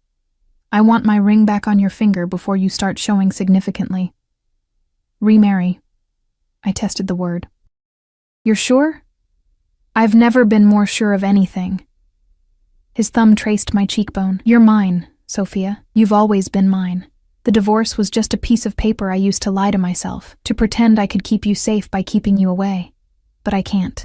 I want my ring back on your finger before you start showing significantly." "Remarry." I tested the word. "You're sure?" "I've never been more sure of anything." His thumb traced my cheekbone. "You're mine, Sophia. You've always been mine. The divorce was just a piece of paper I used to lie to myself, to pretend I could keep you safe by keeping you away. But I can't.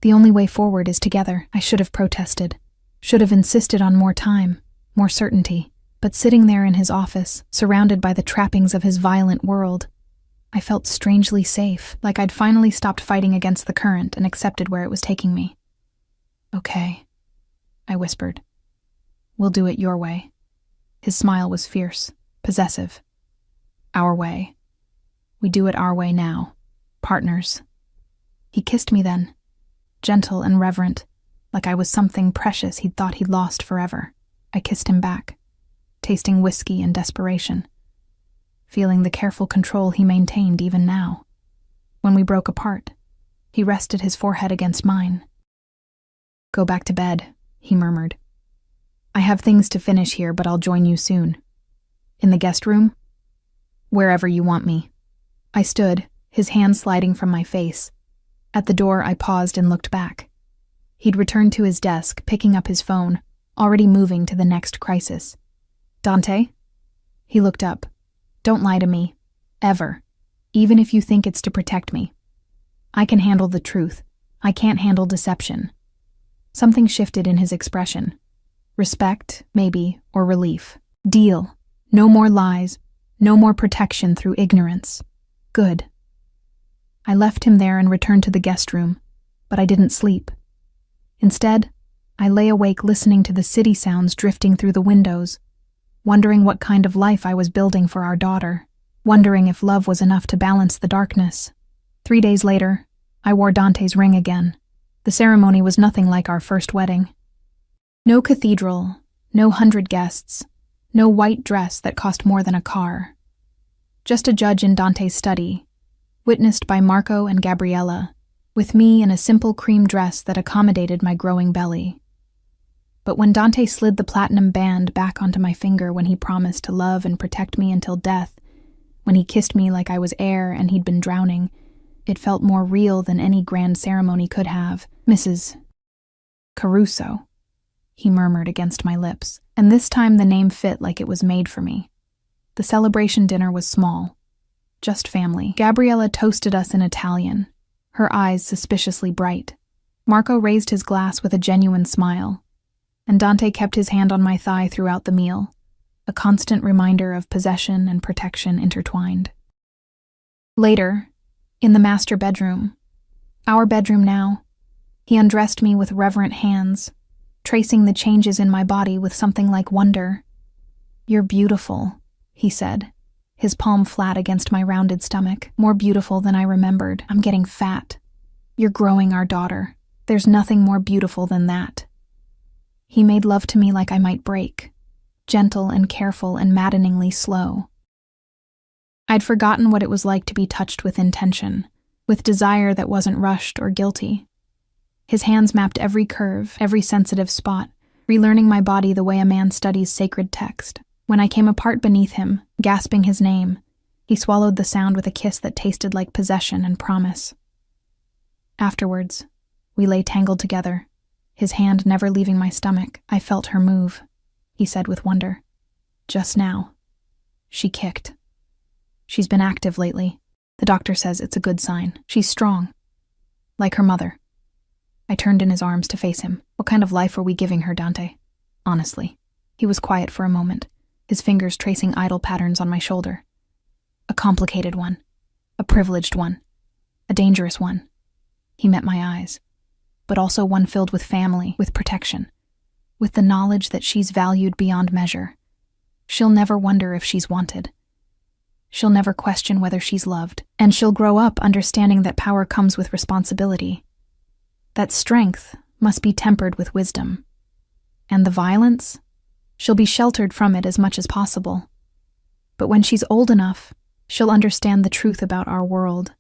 The only way forward is together." I should have protested, should have insisted on more time, more certainty. But sitting there in his office, surrounded by the trappings of his violent world, I felt strangely safe, like I'd finally stopped fighting against the current and accepted where it was taking me. "Okay," I whispered. "We'll do it your way." His smile was fierce, possessive. "Our way. We do it our way now. Partners." He kissed me then, gentle and reverent, like I was something precious he'd thought he'd lost forever. I kissed him back, tasting whiskey and desperation, feeling the careful control he maintained even now. When we broke apart, he rested his forehead against mine. "Go back to bed," he murmured. "I have things to finish here, but I'll join you soon." "In the guest room?" "Wherever you want me." I stood, his hand sliding from my face. At the door, I paused and looked back. He'd returned to his desk, picking up his phone, already moving to the next crisis. "Dante?" He looked up. "Don't lie to me. Ever. Even if you think it's to protect me. I can handle the truth. I can't handle deception." Something shifted in his expression. Respect, maybe, or relief. "Deal. No more lies. No more protection through ignorance." "Good." I left him there and returned to the guest room, but I didn't sleep. Instead, I lay awake listening to the city sounds drifting through the windows, wondering what kind of life I was building for our daughter, wondering if love was enough to balance the darkness. 3 days later, I wore Dante's ring again. The ceremony was nothing like our first wedding. No cathedral, no 100 guests, no white dress that cost more than a car. Just a judge in Dante's study, witnessed by Marco and Gabriella, with me in a simple cream dress that accommodated my growing belly. But when Dante slid the platinum band back onto my finger when he promised to love and protect me until death, when he kissed me like I was air and he'd been drowning, it felt more real than any grand ceremony could have. Mrs. Caruso, he murmured against my lips, and this time the name fit like it was made for me. The celebration dinner was small, just family. Gabriella toasted us in Italian, her eyes suspiciously bright. Marco raised his glass with a genuine smile, and Dante kept his hand on my thigh throughout the meal, a constant reminder of possession and protection intertwined. Later, in the master bedroom, our bedroom now, he undressed me with reverent hands, tracing the changes in my body with something like wonder. "You're beautiful," he said, his palm flat against my rounded stomach. "More beautiful than I remembered. I'm getting fat. You're growing our daughter. There's nothing more beautiful than that." He made love to me like I might break, gentle and careful and maddeningly slow. I'd forgotten what it was like to be touched with intention, with desire that wasn't rushed or guilty. His hands mapped every curve, every sensitive spot, relearning my body the way a man studies sacred text. When I came apart beneath him, gasping his name, he swallowed the sound with a kiss that tasted like possession and promise. Afterwards, we lay tangled together, his hand never leaving my stomach. "I felt her move," he said with wonder. "Just now." She kicked. "She's been active lately. The doctor says it's a good sign. She's strong. Like her mother." I turned in his arms to face him. "What kind of life are we giving her, Dante? Honestly." He was quiet for a moment, his fingers tracing idle patterns on my shoulder. "A complicated one. A privileged one. A dangerous one." He met my eyes. "But also one filled with family, with protection, with the knowledge that she's valued beyond measure. She'll never wonder if she's wanted. She'll never question whether she's loved, and she'll grow up understanding that power comes with responsibility. That strength must be tempered with wisdom. And the violence? She'll be sheltered from it as much as possible. But when she's old enough, she'll understand the truth about our world,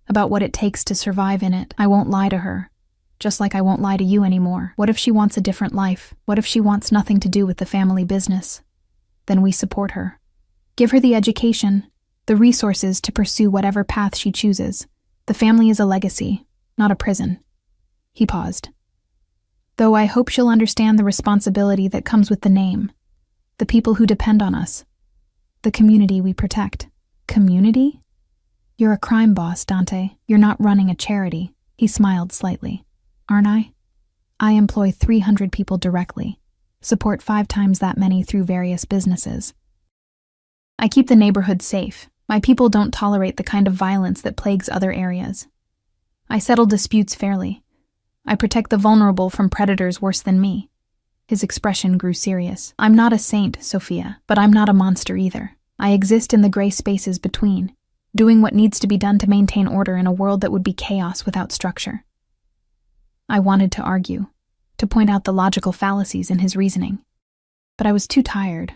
about what it takes to survive in it. I won't lie to her, just like I won't lie to you anymore. What if she wants a different life? What if she wants nothing to do with the family business? Then we support her. Give her the education, the resources to pursue whatever path she chooses. The family is a legacy, not a prison." He paused. "Though I hope she'll understand the responsibility that comes with the name, the people who depend on us, the community we protect." "Community? You're a crime boss, Dante. You're not running a charity." He smiled slightly. "Aren't I? I employ 300 people directly, support 5 times that many through various businesses. I keep the neighborhood safe. My people don't tolerate the kind of violence that plagues other areas. I settle disputes fairly. I protect the vulnerable from predators worse than me." His expression grew serious. "I'm not a saint, Sophia, but I'm not a monster either. I exist in the gray spaces between, doing what needs to be done to maintain order in a world that would be chaos without structure." I wanted to argue, to point out the logical fallacies in his reasoning. But I was too tired,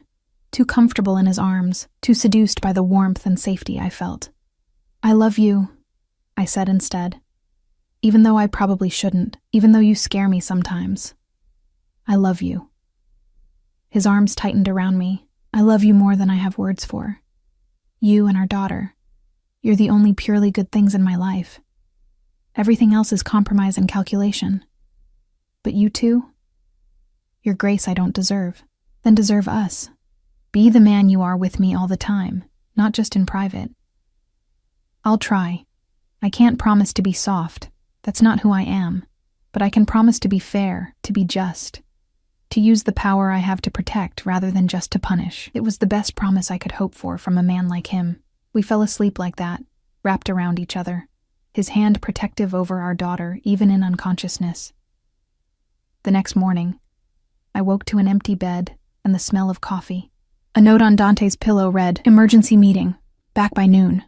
too comfortable in his arms, too seduced by the warmth and safety I felt. "I love you," I said instead. "Even though I probably shouldn't, even though you scare me sometimes. I love you." His arms tightened around me. "I love you more than I have words for. You and our daughter. You're the only purely good things in my life. Everything else is compromise and calculation. But you too? Your grace I don't deserve. Then deserve us. Be the man you are with me all the time, not just in private." "I'll try. I can't promise to be soft. That's not who I am. But I can promise to be fair, to be just, to use the power I have to protect rather than just to punish." It was the best promise I could hope for from a man like him. We fell asleep like that, wrapped around each other, his hand protective over our daughter, even in unconsciousness. The next morning, I woke to an empty bed and the smell of coffee. A note on Dante's pillow read, "Emergency meeting. Back by noon.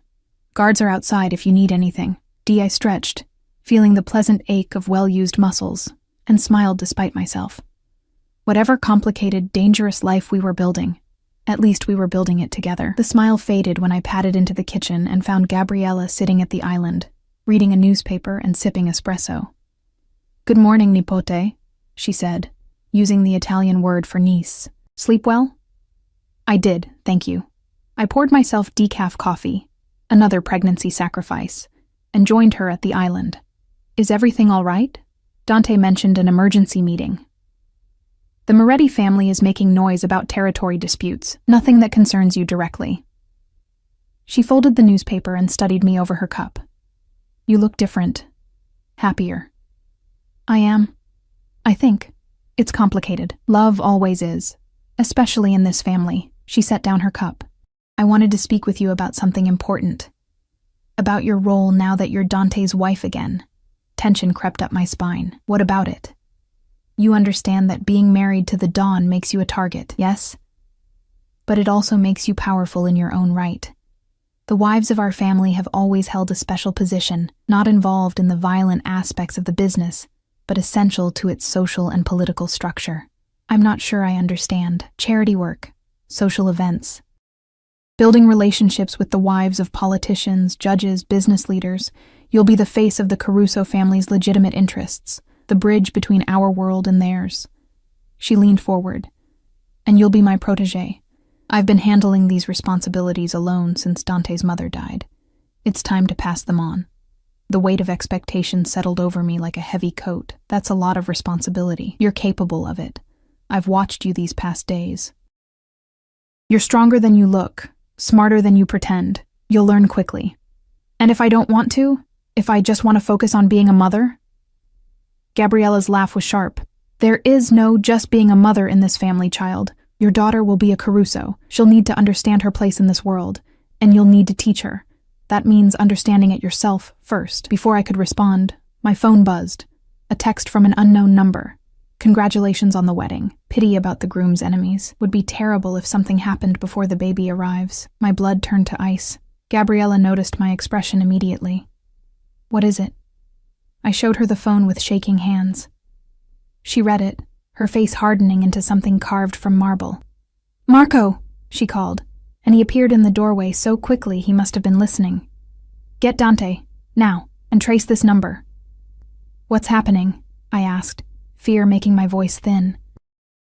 Guards are outside if you need anything." I stretched, feeling the pleasant ache of well-used muscles, and smiled despite myself. Whatever complicated, dangerous life we were building, at least we were building it together. The smile faded when I padded into the kitchen and found Gabriella sitting at the island, reading a newspaper and sipping espresso. "Good morning, nipote," she said, using the Italian word for niece. "Sleep well?" I did, thank you. I poured myself decaf coffee, another pregnancy sacrifice, and joined her at the island. "Is everything all right?" Dante mentioned an emergency meeting. "The Moretti family is making noise about territory disputes, nothing that concerns you directly." She folded the newspaper and studied me over her cup. "You look different. Happier." "I am. I think. It's complicated. Love always is. Especially in this family." She set down her cup. "I wanted to speak with you about something important. About your role now that you're Dante's wife again." Tension crept up my spine. "What about it?" "You understand that being married to the Don makes you a target, yes? But it also makes you powerful in your own right. The wives of our family have always held a special position, not involved in the violent aspects of the business, but essential to its social and political structure. I'm not sure I understand. Charity work, social events, building relationships with the wives of politicians, judges, business leaders. You'll be the face of the Caruso family's legitimate interests, the bridge between our world and theirs." She leaned forward. "And you'll be my protégé. I've been handling these responsibilities alone since Dante's mother died. It's time to pass them on." The weight of expectation settled over me like a heavy coat. "That's a lot of responsibility. You're capable of it. I've watched you these past days. You're stronger than you look, smarter than you pretend. You'll learn quickly. And if I don't want to, if I just want to focus on being a mother?" Gabriella's laugh was sharp. "There is no just being a mother in this family, child. Your daughter will be a Caruso. She'll need to understand her place in this world, and you'll need to teach her. That means understanding it yourself first." Before I could respond, my phone buzzed. A text from an unknown number. "Congratulations on the wedding. Pity about the groom's enemies. Would be terrible if something happened before the baby arrives." My blood turned to ice. Gabriella noticed my expression immediately. "What is it?" I showed her the phone with shaking hands. She read it, her face hardening into something carved from marble. "Marco!" she called, and he appeared in the doorway so quickly he must have been listening. "Get Dante, now, and trace this number." "What's happening?" I asked, fear making my voice thin.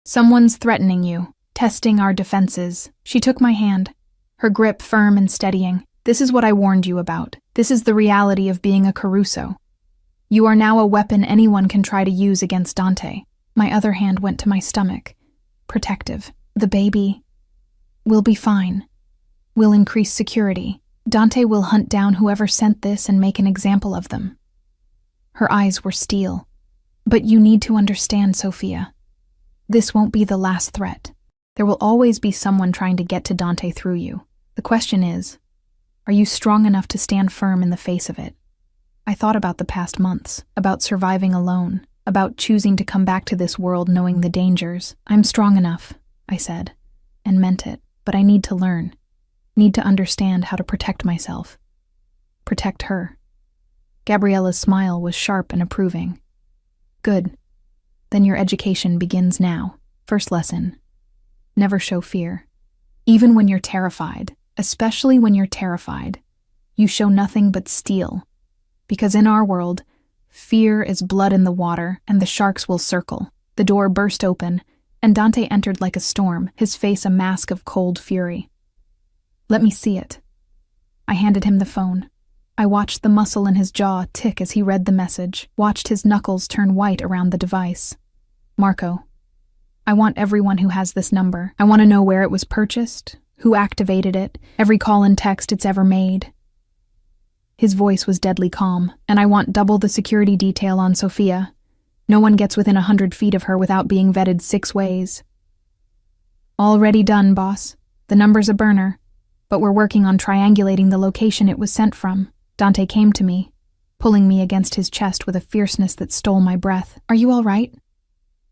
"Someone's threatening you, testing our defenses." She took my hand, her grip firm and steadying. "This is what I warned you about. This is the reality of being a Caruso. You are now a weapon anyone can try to use against Dante." My other hand went to my stomach, protective. "The baby will be fine. We'll increase security. Dante will hunt down whoever sent this and make an example of them." Her eyes were steel. "But you need to understand, Sophia. This won't be the last threat. There will always be someone trying to get to Dante through you. The question is, are you strong enough to stand firm in the face of it?" I thought about the past months, about surviving alone, about choosing to come back to this world knowing the dangers. "I'm strong enough," I said, and meant it, "but I need to learn. Need to understand how to protect myself. Protect her." Gabriella's smile was sharp and approving. "Good. Then your education begins now. First lesson. Never show fear. Even when you're terrified, especially when you're terrified, you show nothing but steel. Because in our world, fear is blood in the water and the sharks will circle." The door burst open, and Dante entered like a storm, his face a mask of cold fury. "Let me see it." I handed him the phone. I watched the muscle in his jaw tick as he read the message, watched his knuckles turn white around the device. "Marco, I want everyone who has this number. I want to know where it was purchased, who activated it, every call and text it's ever made." His voice was deadly calm. "And I want double the security detail on Sophia. No one gets within 100 feet of her without being vetted 6 ways." "Already done, boss. The number's a burner, but we're working on triangulating the location it was sent from." Dante came to me, pulling me against his chest with a fierceness that stole my breath. "Are you all right?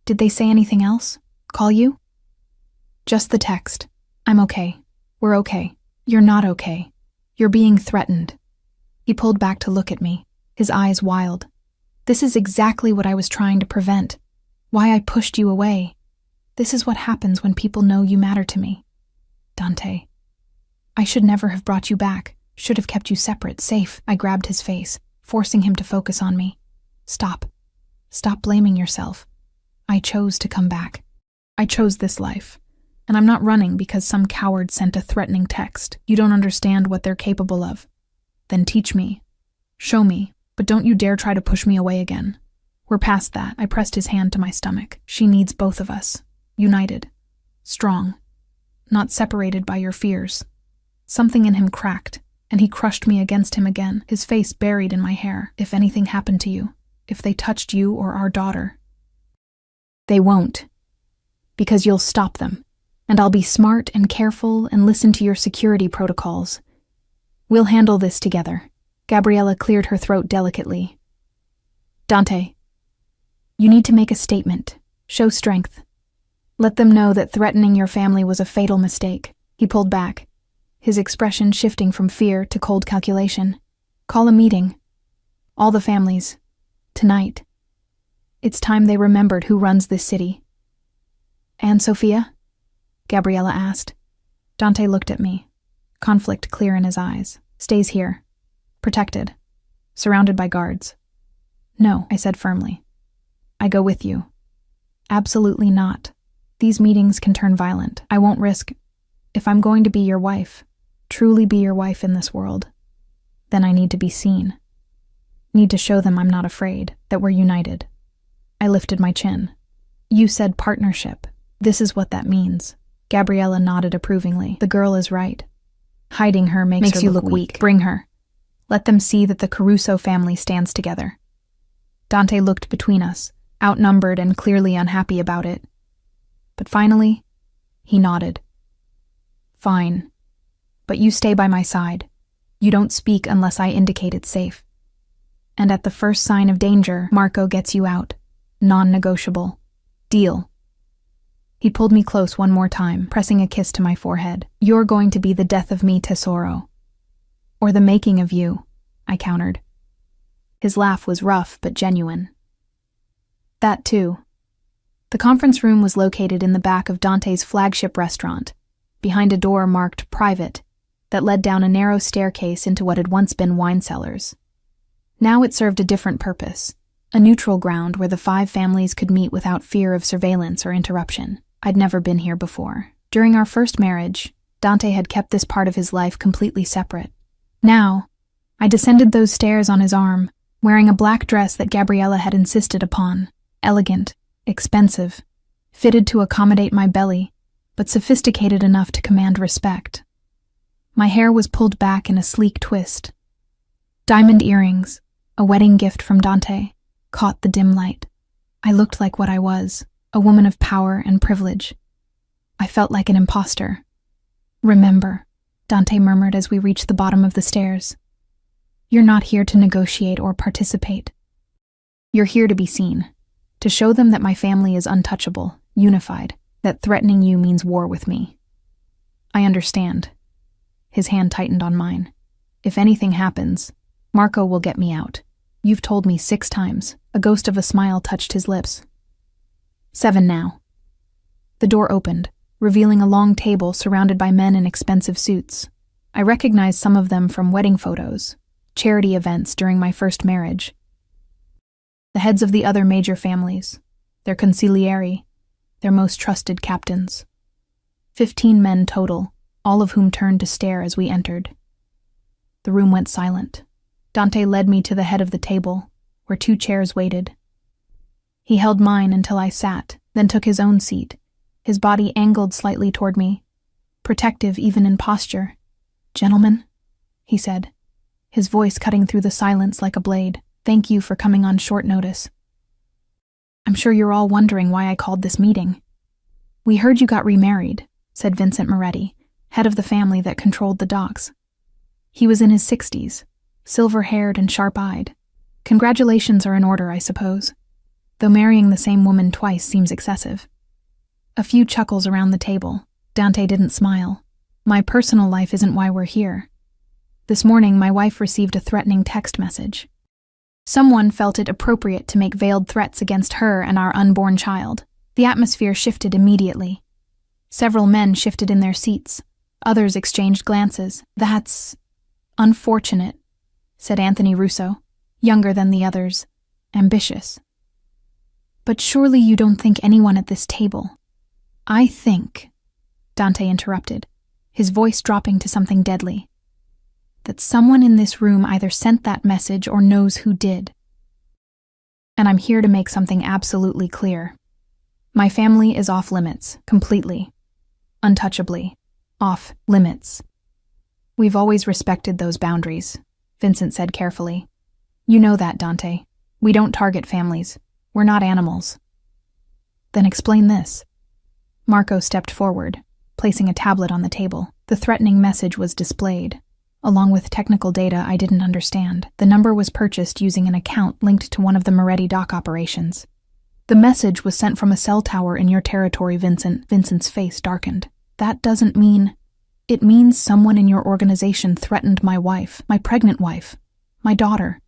Did they say anything else? Call you?" "Just the text. I'm okay. We're okay. You're not okay. You're being threatened." He pulled back to look at me, his eyes wild. "This is exactly what I was trying to prevent. Why I pushed you away. This is what happens when people know you matter to me. Dante, I should never have brought you back. Should have kept you separate, safe." I grabbed his face, forcing him to focus on me. "Stop. Stop blaming yourself. I chose to come back. I chose this life. And I'm not running because some coward sent a threatening text. You don't understand what they're capable of. Then teach me. Show me, but don't you dare try to push me away again. We're past that." I pressed his hand to my stomach. "She needs both of us. United. Strong. Not separated by your fears." Something in him cracked, and he crushed me against him again, his face buried in my hair. "If anything happened to you, if they touched you or our daughter." "They won't. Because you'll stop them. And I'll be smart and careful and listen to your security protocols. We'll handle this together." Gabriella cleared her throat delicately. "Dante, you need to make a statement. Show strength. Let them know that threatening your family was a fatal mistake." He pulled back, his expression shifting from fear to cold calculation. "Call a meeting. All the families. Tonight. It's time they remembered who runs this city." "And Sophia?" Gabriella asked. Dante looked at me, conflict clear in his eyes. "Stays here. Protected. Surrounded by guards." "No," I said firmly. "I go with you." "Absolutely not. These meetings can turn violent. I won't risk. If I'm going to be your wife, truly be your wife in this world, then I need to be seen. Need to show them I'm not afraid, that we're united." I lifted my chin. "You said partnership. This is what that means." Gabriella nodded approvingly. "The girl is right. Hiding her makes her look weak. Bring her. Let them see that the Caruso family stands together." Dante looked between us, outnumbered and clearly unhappy about it. But finally, he nodded. "Fine. But you stay by my side. You don't speak unless I indicate it's safe. And at the first sign of danger, Marco gets you out. Non-negotiable. Deal." He pulled me close one more time, pressing a kiss to my forehead. "You're going to be the death of me, Tesoro. Or the making of you," I countered. His laugh was rough but genuine. "That too." The conference room was located in the back of Dante's flagship restaurant, behind a door marked private, that led down a narrow staircase into what had once been wine cellars. Now it served a different purpose, a neutral ground where the 5 families could meet without fear of surveillance or interruption. I'd never been here before. During our first marriage, Dante had kept this part of his life completely separate. Now, I descended those stairs on his arm, wearing a black dress that Gabriella had insisted upon, elegant, expensive, fitted to accommodate my belly, but sophisticated enough to command respect. My hair was pulled back in a sleek twist. Diamond earrings, a wedding gift from Dante, caught the dim light. I looked like what I was, a woman of power and privilege. I felt like an imposter. "Remember," Dante murmured as we reached the bottom of the stairs. "You're not here to negotiate or participate. You're here to be seen, to show them that my family is untouchable, unified, that threatening you means war with me." "I understand." His hand tightened on mine. "If anything happens, Marco will get me out. You've told me 6 times." A ghost of a smile touched his lips. 7 now. The door opened, revealing a long table surrounded by men in expensive suits. I recognized some of them from wedding photos, charity events during my first marriage. The heads of the other major families, their consiglieri, their most trusted captains. 15 men total, all of whom turned to stare as we entered. The room went silent. Dante led me to the head of the table, where 2 chairs waited. He held mine until I sat, then took his own seat, his body angled slightly toward me, protective even in posture. "Gentlemen," he said, his voice cutting through the silence like a blade, "thank you for coming on short notice. I'm sure you're all wondering why I called this meeting. We heard you got remarried," said Vincent Moretti, head of the family that controlled the docks. He was in his 60s, silver-haired and sharp-eyed, Congratulations are in order, I suppose, though marrying the same woman twice seems excessive. A few chuckles around the table. Dante didn't smile. My personal life isn't why we're here. This morning, my wife received a threatening text message. Someone felt it appropriate to make veiled threats against her and our unborn child. The atmosphere shifted immediately. Several men shifted in their seats. Others exchanged glances. That's unfortunate, said Anthony Russo, younger than the others, ambitious. But surely you don't think anyone at this table. I think, Dante interrupted, his voice dropping to something deadly, that someone in this room either sent that message or knows who did. And I'm here to make something absolutely clear. My family is off limits, completely, untouchably, off limits. We've always respected those boundaries, Vincent said carefully. You know that, Dante. We don't target families. We're not animals. Then explain this. Marco stepped forward, placing a tablet on the table. The threatening message was displayed, along with technical data I didn't understand. The number was purchased using an account linked to one of the Moretti dock operations. The message was sent from a cell tower in your territory, Vincent. Vincent's face darkened. That doesn't mean... It means someone in your organization threatened my wife, my pregnant wife, my daughter.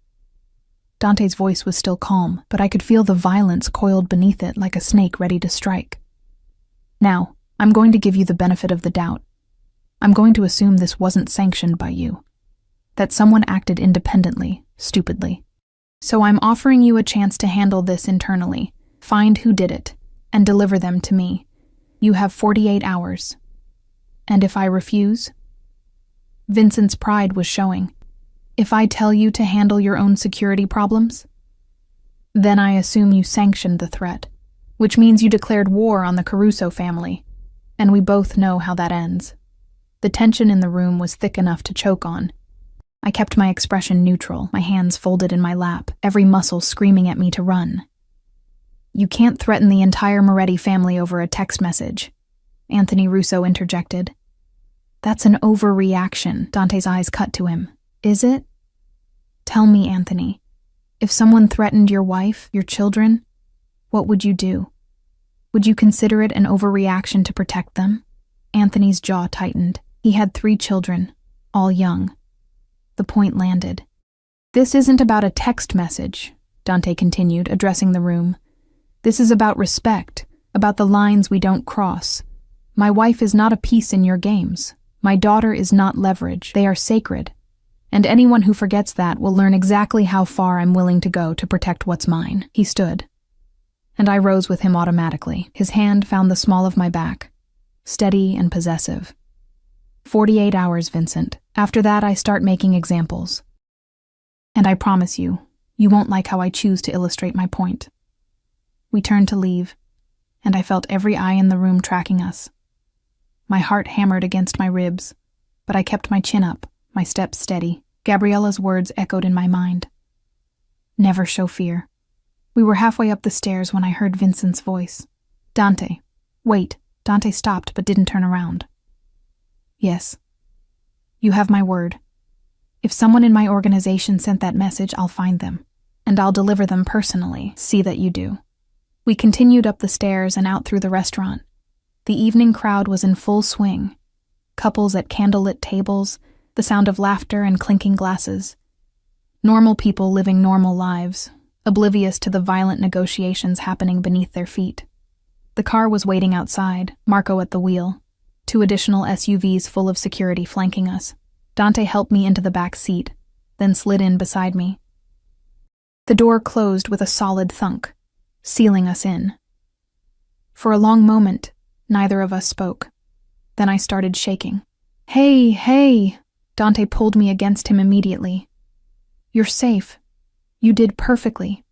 Dante's voice was still calm, but I could feel the violence coiled beneath it like a snake ready to strike. Now, I'm going to give you the benefit of the doubt. I'm going to assume this wasn't sanctioned by you, that someone acted independently, stupidly. So I'm offering you a chance to handle this internally, find who did it, and deliver them to me. You have 48 hours. And if I refuse? Vincent's pride was showing. If I tell you to handle your own security problems? Then I assume you sanctioned the threat, which means you declared war on the Caruso family, and we both know how that ends. The tension in the room was thick enough to choke on. I kept my expression neutral, my hands folded in my lap, every muscle screaming at me to run. You can't threaten the entire Moretti family over a text message, Anthony Russo interjected. That's an overreaction, Dante's eyes cut to him. Is it? Tell me, Anthony, if someone threatened your wife, your children, what would you do? Would you consider it an overreaction to protect them? Anthony's jaw tightened. He had 3 children, all young. The point landed. This isn't about a text message, Dante continued, addressing the room. This is about respect, about the lines we don't cross. My wife is not a piece in your games. My daughter is not leverage. They are sacred. And anyone who forgets that will learn exactly how far I'm willing to go to protect what's mine. He stood, and I rose with him automatically. His hand found the small of my back, steady and possessive. 48 hours, Vincent. After that, I start making examples. And I promise you, you won't like how I choose to illustrate my point. We turned to leave, and I felt every eye in the room tracking us. My heart hammered against my ribs, but I kept my chin up, my steps steady. Gabriella's words echoed in my mind. Never show fear. We were halfway up the stairs when I heard Vincent's voice. Dante, wait. Dante stopped but didn't turn around. Yes. You have my word. If someone in my organization sent that message, I'll find them, and I'll deliver them personally. See that you do. We continued up the stairs and out through the restaurant. The evening crowd was in full swing. Couples at candlelit tables, the sound of laughter and clinking glasses. Normal people living normal lives, oblivious to the violent negotiations happening beneath their feet. The car was waiting outside, Marco at the wheel, 2 additional SUVs full of security flanking us. Dante helped me into the back seat, then slid in beside me. The door closed with a solid thunk, sealing us in. For a long moment, neither of us spoke. Then I started shaking. Hey! Dante pulled me against him immediately. You're safe. You did perfectly.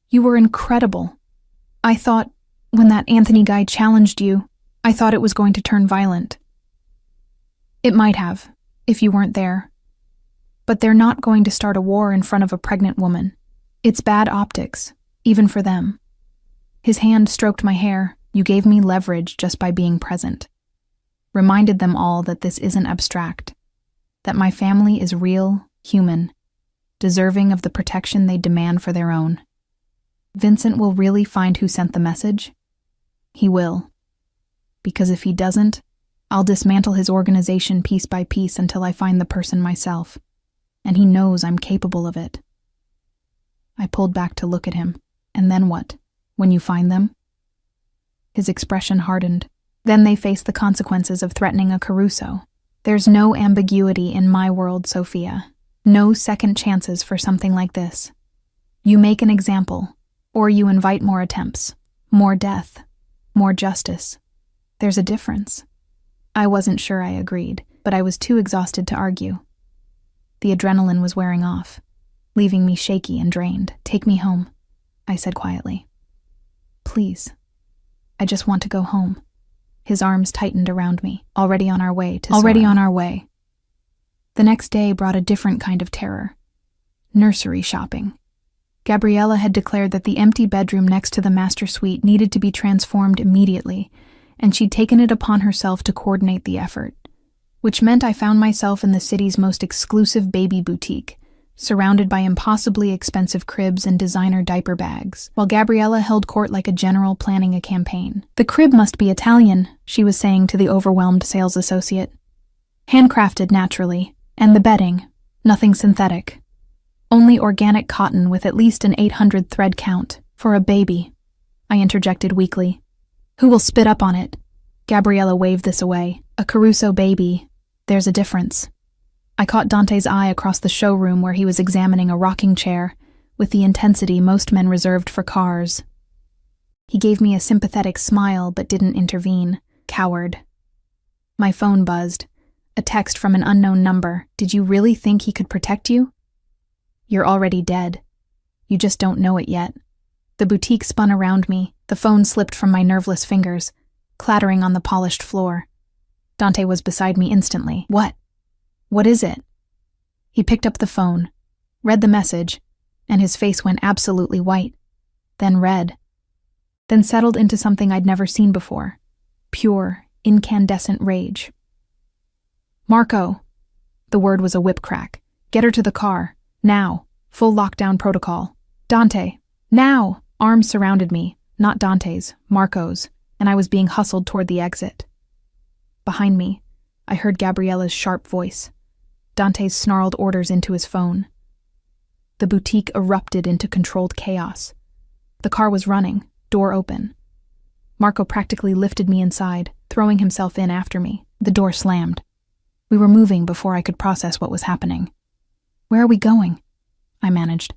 You were incredible. I thought, when that Anthony guy challenged you, I thought it was going to turn violent. It might have, if you weren't there. But they're not going to start a war in front of a pregnant woman. It's bad optics, even for them. His hand stroked my hair. You gave me leverage just by being present. Reminded them all that this isn't abstract. That my family is real, human, deserving of the protection they demand for their own. Vincent will really find who sent the message? He will. Because if he doesn't, I'll dismantle his organization piece by piece until I find the person myself. And he knows I'm capable of it. I pulled back to look at him. And then what? When you find them? His expression hardened. Then they face the consequences of threatening a Caruso. There's no ambiguity in my world, Sophia. No second chances for something like this. You make an example, or you invite more attempts, more death, more justice. There's a difference. I wasn't sure I agreed, but I was too exhausted to argue. The adrenaline was wearing off, leaving me shaky and drained. Take me home, I said quietly. Please. I just want to go home. His arms tightened around me, already on our way. The next day brought a different kind of terror. Nursery shopping. Gabriella had declared that the empty bedroom next to the master suite needed to be transformed immediately, and she'd taken it upon herself to coordinate the effort, which meant I found myself in the city's most exclusive baby boutique, surrounded by impossibly expensive cribs and designer diaper bags, while Gabriella held court like a general planning a campaign. The crib must be Italian, she was saying to the overwhelmed sales associate. Handcrafted, naturally, and the bedding, nothing synthetic. Only organic cotton with at least an 800 thread count, for a baby, I interjected weakly. Who will spit up on it? Gabriella waved this away. A Caruso baby. There's a difference. I caught Dante's eye across the showroom where he was examining a rocking chair, with the intensity most men reserved for cars. He gave me a sympathetic smile but didn't intervene. Coward. My phone buzzed. A text from an unknown number. Did you really think he could protect you? You're already dead. You just don't know it yet. The boutique spun around me. The phone slipped from my nerveless fingers, clattering on the polished floor. Dante was beside me instantly. What? What is it? He picked up the phone, read the message, and his face went absolutely white. Then red. Then settled into something I'd never seen before. Pure, incandescent rage. Marco. The word was a whip crack. Get her to the car. Now. Full lockdown protocol. Dante. Now. Arms surrounded me. Not Dante's, Marco's, and I was being hustled toward the exit. Behind me, I heard Gabriella's sharp voice. Dante's snarled orders into his phone. The boutique erupted into controlled chaos. The car was running, door open. Marco practically lifted me inside, throwing himself in after me. The door slammed. We were moving before I could process what was happening. Where are we going? I managed.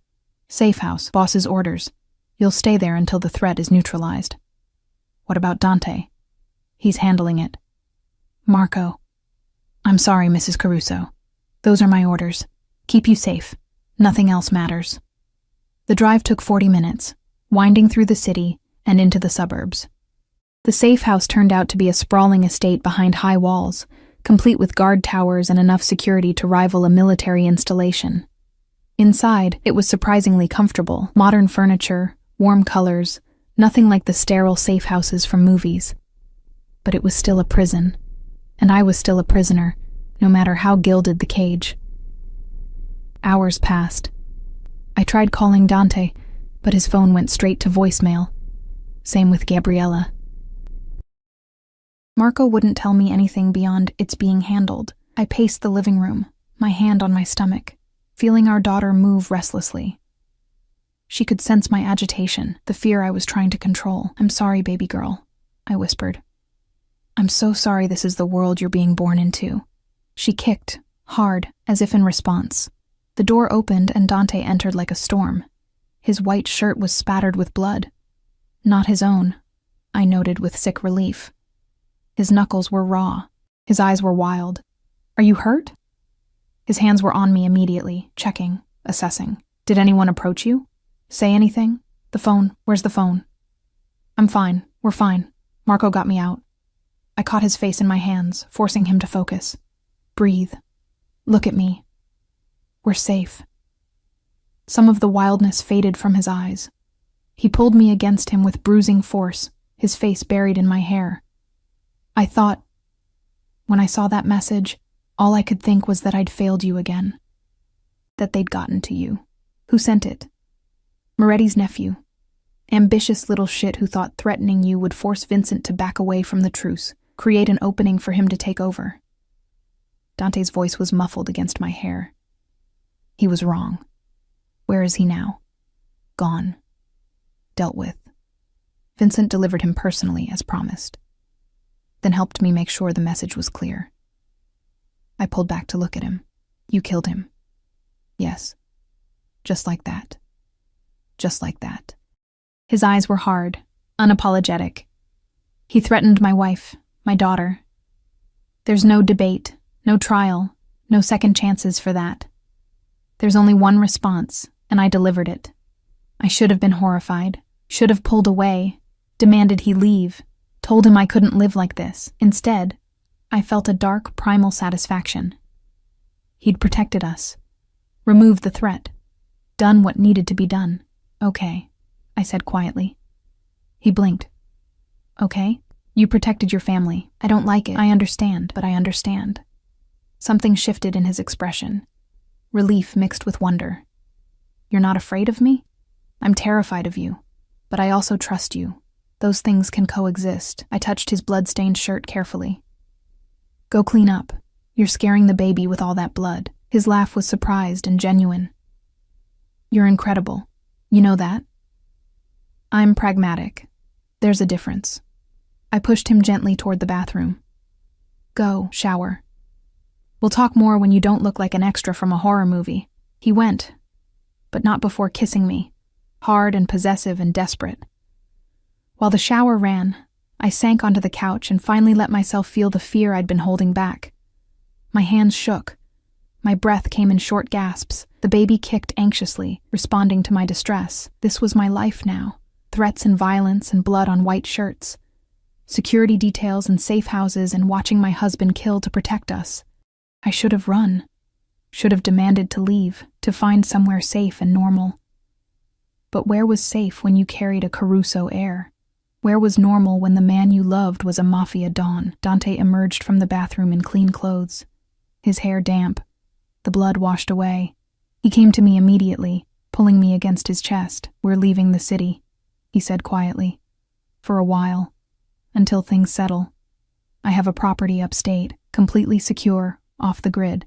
Safe house, boss's orders. You'll stay there until the threat is neutralized. What about Dante? He's handling it. Marco. I'm sorry, Mrs. Caruso. Those are my orders. Keep you safe. Nothing else matters. The drive took 40 minutes, winding through the city and into the suburbs. The safe house turned out to be a sprawling estate behind high walls, complete with guard towers and enough security to rival a military installation. Inside, it was surprisingly comfortable. Modern furniture, warm colors, nothing like the sterile safe houses from movies. But it was still a prison, and I was still a prisoner, no matter how gilded the cage. Hours passed. I tried calling Dante, but his phone went straight to voicemail. Same with Gabriella. Marco wouldn't tell me anything beyond "it's being handled." I paced the living room, my hand on my stomach, feeling our daughter move restlessly. She could sense my agitation, the fear I was trying to control. "I'm sorry, baby girl," I whispered. "I'm so sorry this is the world you're being born into." She kicked, hard, as if in response. The door opened and Dante entered like a storm. His white shirt was spattered with blood. Not his own, I noted with sick relief. His knuckles were raw. His eyes were wild. "Are you hurt?" His hands were on me immediately, checking, assessing. "Did anyone approach you? Say anything? The phone. Where's the phone?" "I'm fine. We're fine. Marco got me out." I caught his face in my hands, forcing him to focus. "Breathe. Look at me. We're safe." Some of the wildness faded from his eyes. He pulled me against him with bruising force, his face buried in my hair. I thought, when I saw that message, all I could think was that I'd failed you again. that they'd gotten to you. Who sent it? Moretti's nephew. Ambitious little shit who thought threatening you would force Vincent to back away from the truce, create an opening for him to take over. Dante's voice was muffled against my hair. He was wrong. Where is he now? Gone. Dealt with. Vincent delivered him personally, as promised. Then helped me make sure the message was clear. I pulled back to look at him. You killed him. Yes. Just like that. Just like that. His eyes were hard, unapologetic. He threatened my wife, my daughter. There's no debate, no trial, no second chances for that. There's only one response, and I delivered it. I should have been horrified, should have pulled away, demanded he leave, told him I couldn't live like this. Instead, I felt a dark, primal satisfaction. He'd protected us, removed the threat, done what needed to be done. Okay, I said quietly. He blinked. Okay, you protected your family. I don't like it. I understand, but I understand. Something shifted in his expression. Relief mixed with wonder. You're not afraid of me? I'm terrified of you, but I also trust you. Those things can coexist. I touched his blood-stained shirt carefully. Go clean up. You're scaring the baby with all that blood. His laugh was surprised and genuine. You're incredible. You know that? I'm pragmatic. There's a difference. I pushed him gently toward the bathroom. Go, shower. We'll talk more when you don't look like an extra from a horror movie. He went, but not before kissing me, hard and possessive and desperate. While the shower ran, I sank onto the couch and finally let myself feel the fear I'd been holding back. My hands shook. My breath came in short gasps. The baby kicked anxiously, responding to my distress. This was my life now. Threats and violence and blood on white shirts. Security details and safe houses and watching my husband kill to protect us. I should have run. Should have demanded to leave, to find somewhere safe and normal. But where was safe when you carried a Caruso heir? Where was normal when the man you loved was a mafia don? Dante emerged from the bathroom in clean clothes. His hair damp. The blood washed away. He came to me immediately, pulling me against his chest. We're leaving the city, he said quietly. For a while. Until things settle. I have a property upstate, completely secure, off the grid.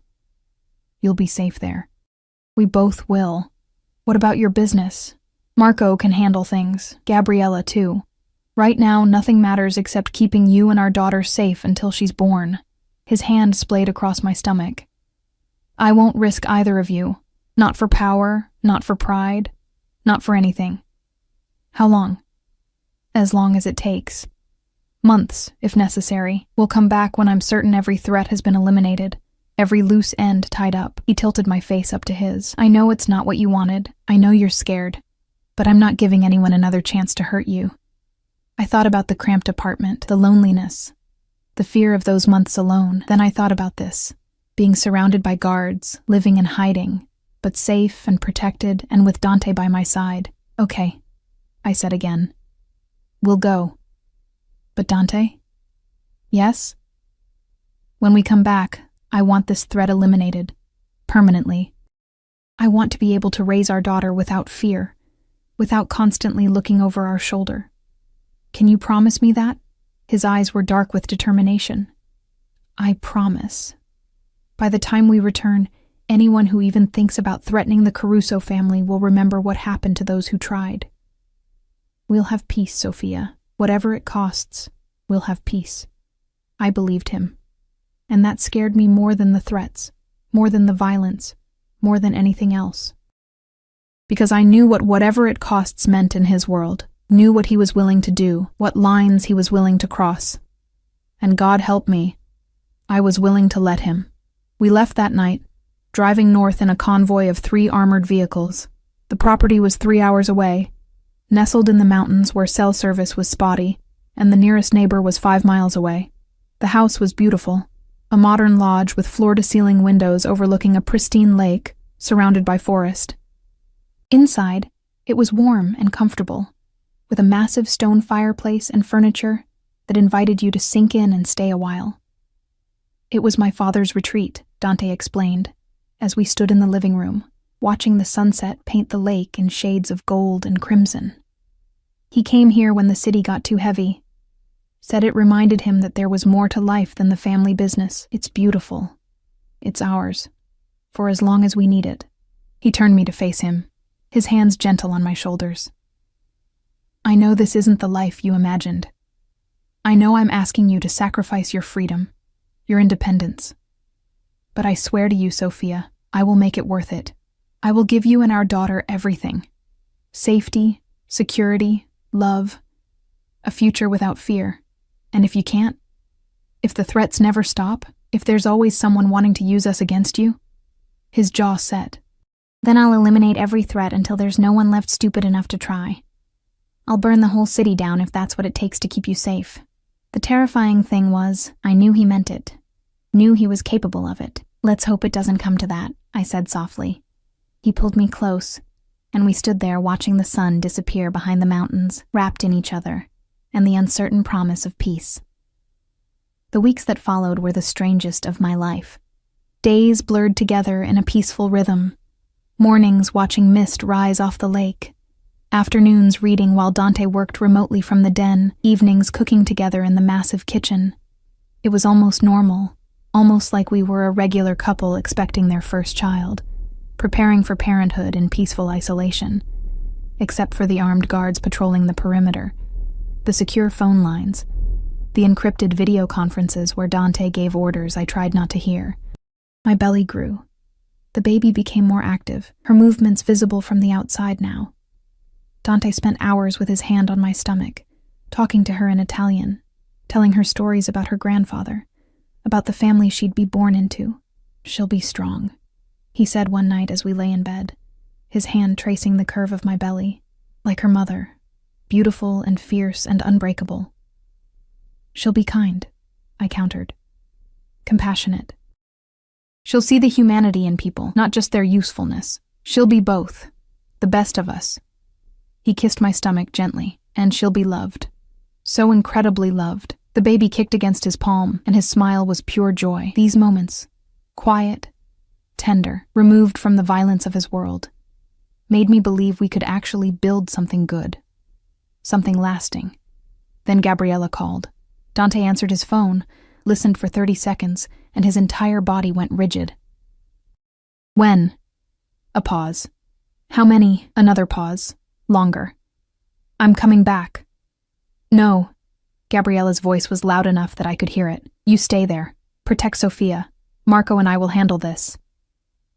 You'll be safe there. We both will. What about your business? Marco can handle things. Gabriella, too. Right now, nothing matters except keeping you and our daughter safe until she's born. His hand splayed across my stomach. I won't risk either of you. Not for power, not for pride, not for anything. How long? As long as it takes. Months, if necessary. We'll come back when I'm certain every threat has been eliminated. Every loose end tied up. He tilted my face up to his. I know it's not what you wanted. I know you're scared. But I'm not giving anyone another chance to hurt you. I thought about the cramped apartment, the loneliness, the fear of those months alone. Then I thought about this. Being surrounded by guards, living in hiding, but safe and protected and with Dante by my side. Okay, I said again. We'll go. But Dante? Yes? When we come back, I want this threat eliminated. Permanently. I want to be able to raise our daughter without fear, without constantly looking over our shoulder. Can you promise me that? His eyes were dark with determination. I promise. By the time we return, anyone who even thinks about threatening the Caruso family will remember what happened to those who tried. We'll have peace, Sophia. Whatever it costs, we'll have peace. I believed him. And that scared me more than the threats, more than the violence, more than anything else. Because I knew what whatever it costs meant in his world, knew what he was willing to do, what lines he was willing to cross. And God help me, I was willing to let him. We left that night, driving north in a convoy of 3 armored vehicles. The property was 3 hours away, nestled in the mountains where cell service was spotty, and the nearest neighbor was 5 miles away. The house was beautiful, a modern lodge with floor-to-ceiling windows overlooking a pristine lake, surrounded by forest. Inside, it was warm and comfortable, with a massive stone fireplace and furniture that invited you to sink in and stay a while. It was my father's retreat, Dante explained, as we stood in the living room, watching the sunset paint the lake in shades of gold and crimson. He came here when the city got too heavy. Said it reminded him that there was more to life than the family business. It's beautiful. It's ours. For as long as we need it. He turned me to face him, his hands gentle on my shoulders. I know this isn't the life you imagined. I know I'm asking you to sacrifice your freedom, your independence. But I swear to you, Sophia, I will make it worth it. I will give you and our daughter everything. Safety, security, love, a future without fear. And if you can't, if the threats never stop, if there's always someone wanting to use us against you, his jaw set. Then I'll eliminate every threat until there's no one left stupid enough to try. I'll burn the whole city down if that's what it takes to keep you safe. The terrifying thing was, I knew he meant it. Knew he was capable of it. Let's hope it doesn't come to that, I said softly. He pulled me close, and we stood there watching the sun disappear behind the mountains, wrapped in each other, and the uncertain promise of peace. The weeks that followed were the strangest of my life. Days blurred together in a peaceful rhythm. Mornings watching mist rise off the lake. Afternoons reading while Dante worked remotely from the den, evenings cooking together in the massive kitchen. It was almost normal, almost like we were a regular couple expecting their first child, preparing for parenthood in peaceful isolation, except for the armed guards patrolling the perimeter, the secure phone lines, the encrypted video conferences where Dante gave orders I tried not to hear. My belly grew. The baby became more active, her movements visible from the outside now. Dante spent hours with his hand on my stomach, talking to her in Italian, telling her stories about her grandfather, about the family she'd be born into. She'll be strong, he said one night as we lay in bed, his hand tracing the curve of my belly, like her mother, beautiful and fierce and unbreakable. She'll be kind, I countered. Compassionate. She'll see the humanity in people, not just their usefulness. She'll be both, the best of us. He kissed my stomach gently, and she'll be loved. So incredibly loved. The baby kicked against his palm, and his smile was pure joy. These moments, quiet, tender, removed from the violence of his world, made me believe we could actually build something good, something lasting. Then Gabriella called. Dante answered his phone, listened for 30 seconds, and his entire body went rigid. When? A pause. How many? Another pause. Longer. I'm coming back. No. Gabriella's voice was loud enough that I could hear it. You stay there. Protect Sophia. Marco and I will handle this.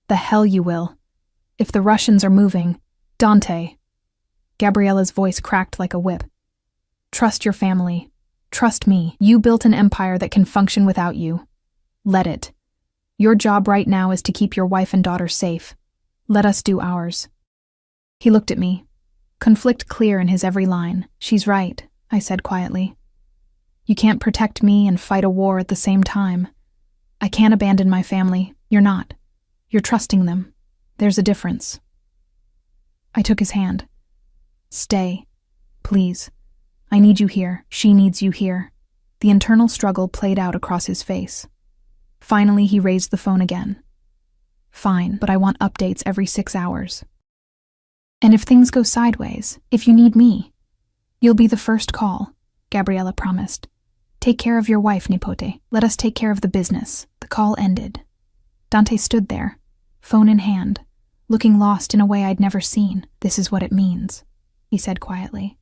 The hell you will. If the Russians are moving, Dante. Gabriella's voice cracked like a whip. Trust your family. Trust me. You built an empire that can function without you. Let it. Your job right now is to keep your wife and daughter safe. Let us do ours. He looked at me. Conflict clear in his every line. She's right, I said quietly. You can't protect me and fight a war at the same time. I can't abandon my family. You're not. You're trusting them. There's a difference. I took his hand. Stay. Please. I need you here. She needs you here. The internal struggle played out across his face. Finally, he raised the phone again. Fine, but I want updates every 6 hours. And if things go sideways, if you need me, you'll be the first call, Gabriella promised. Take care of your wife, Nipote. Let us take care of the business. The call ended. Dante stood there, phone in hand, looking lost in a way I'd never seen. This is what it means, he said quietly.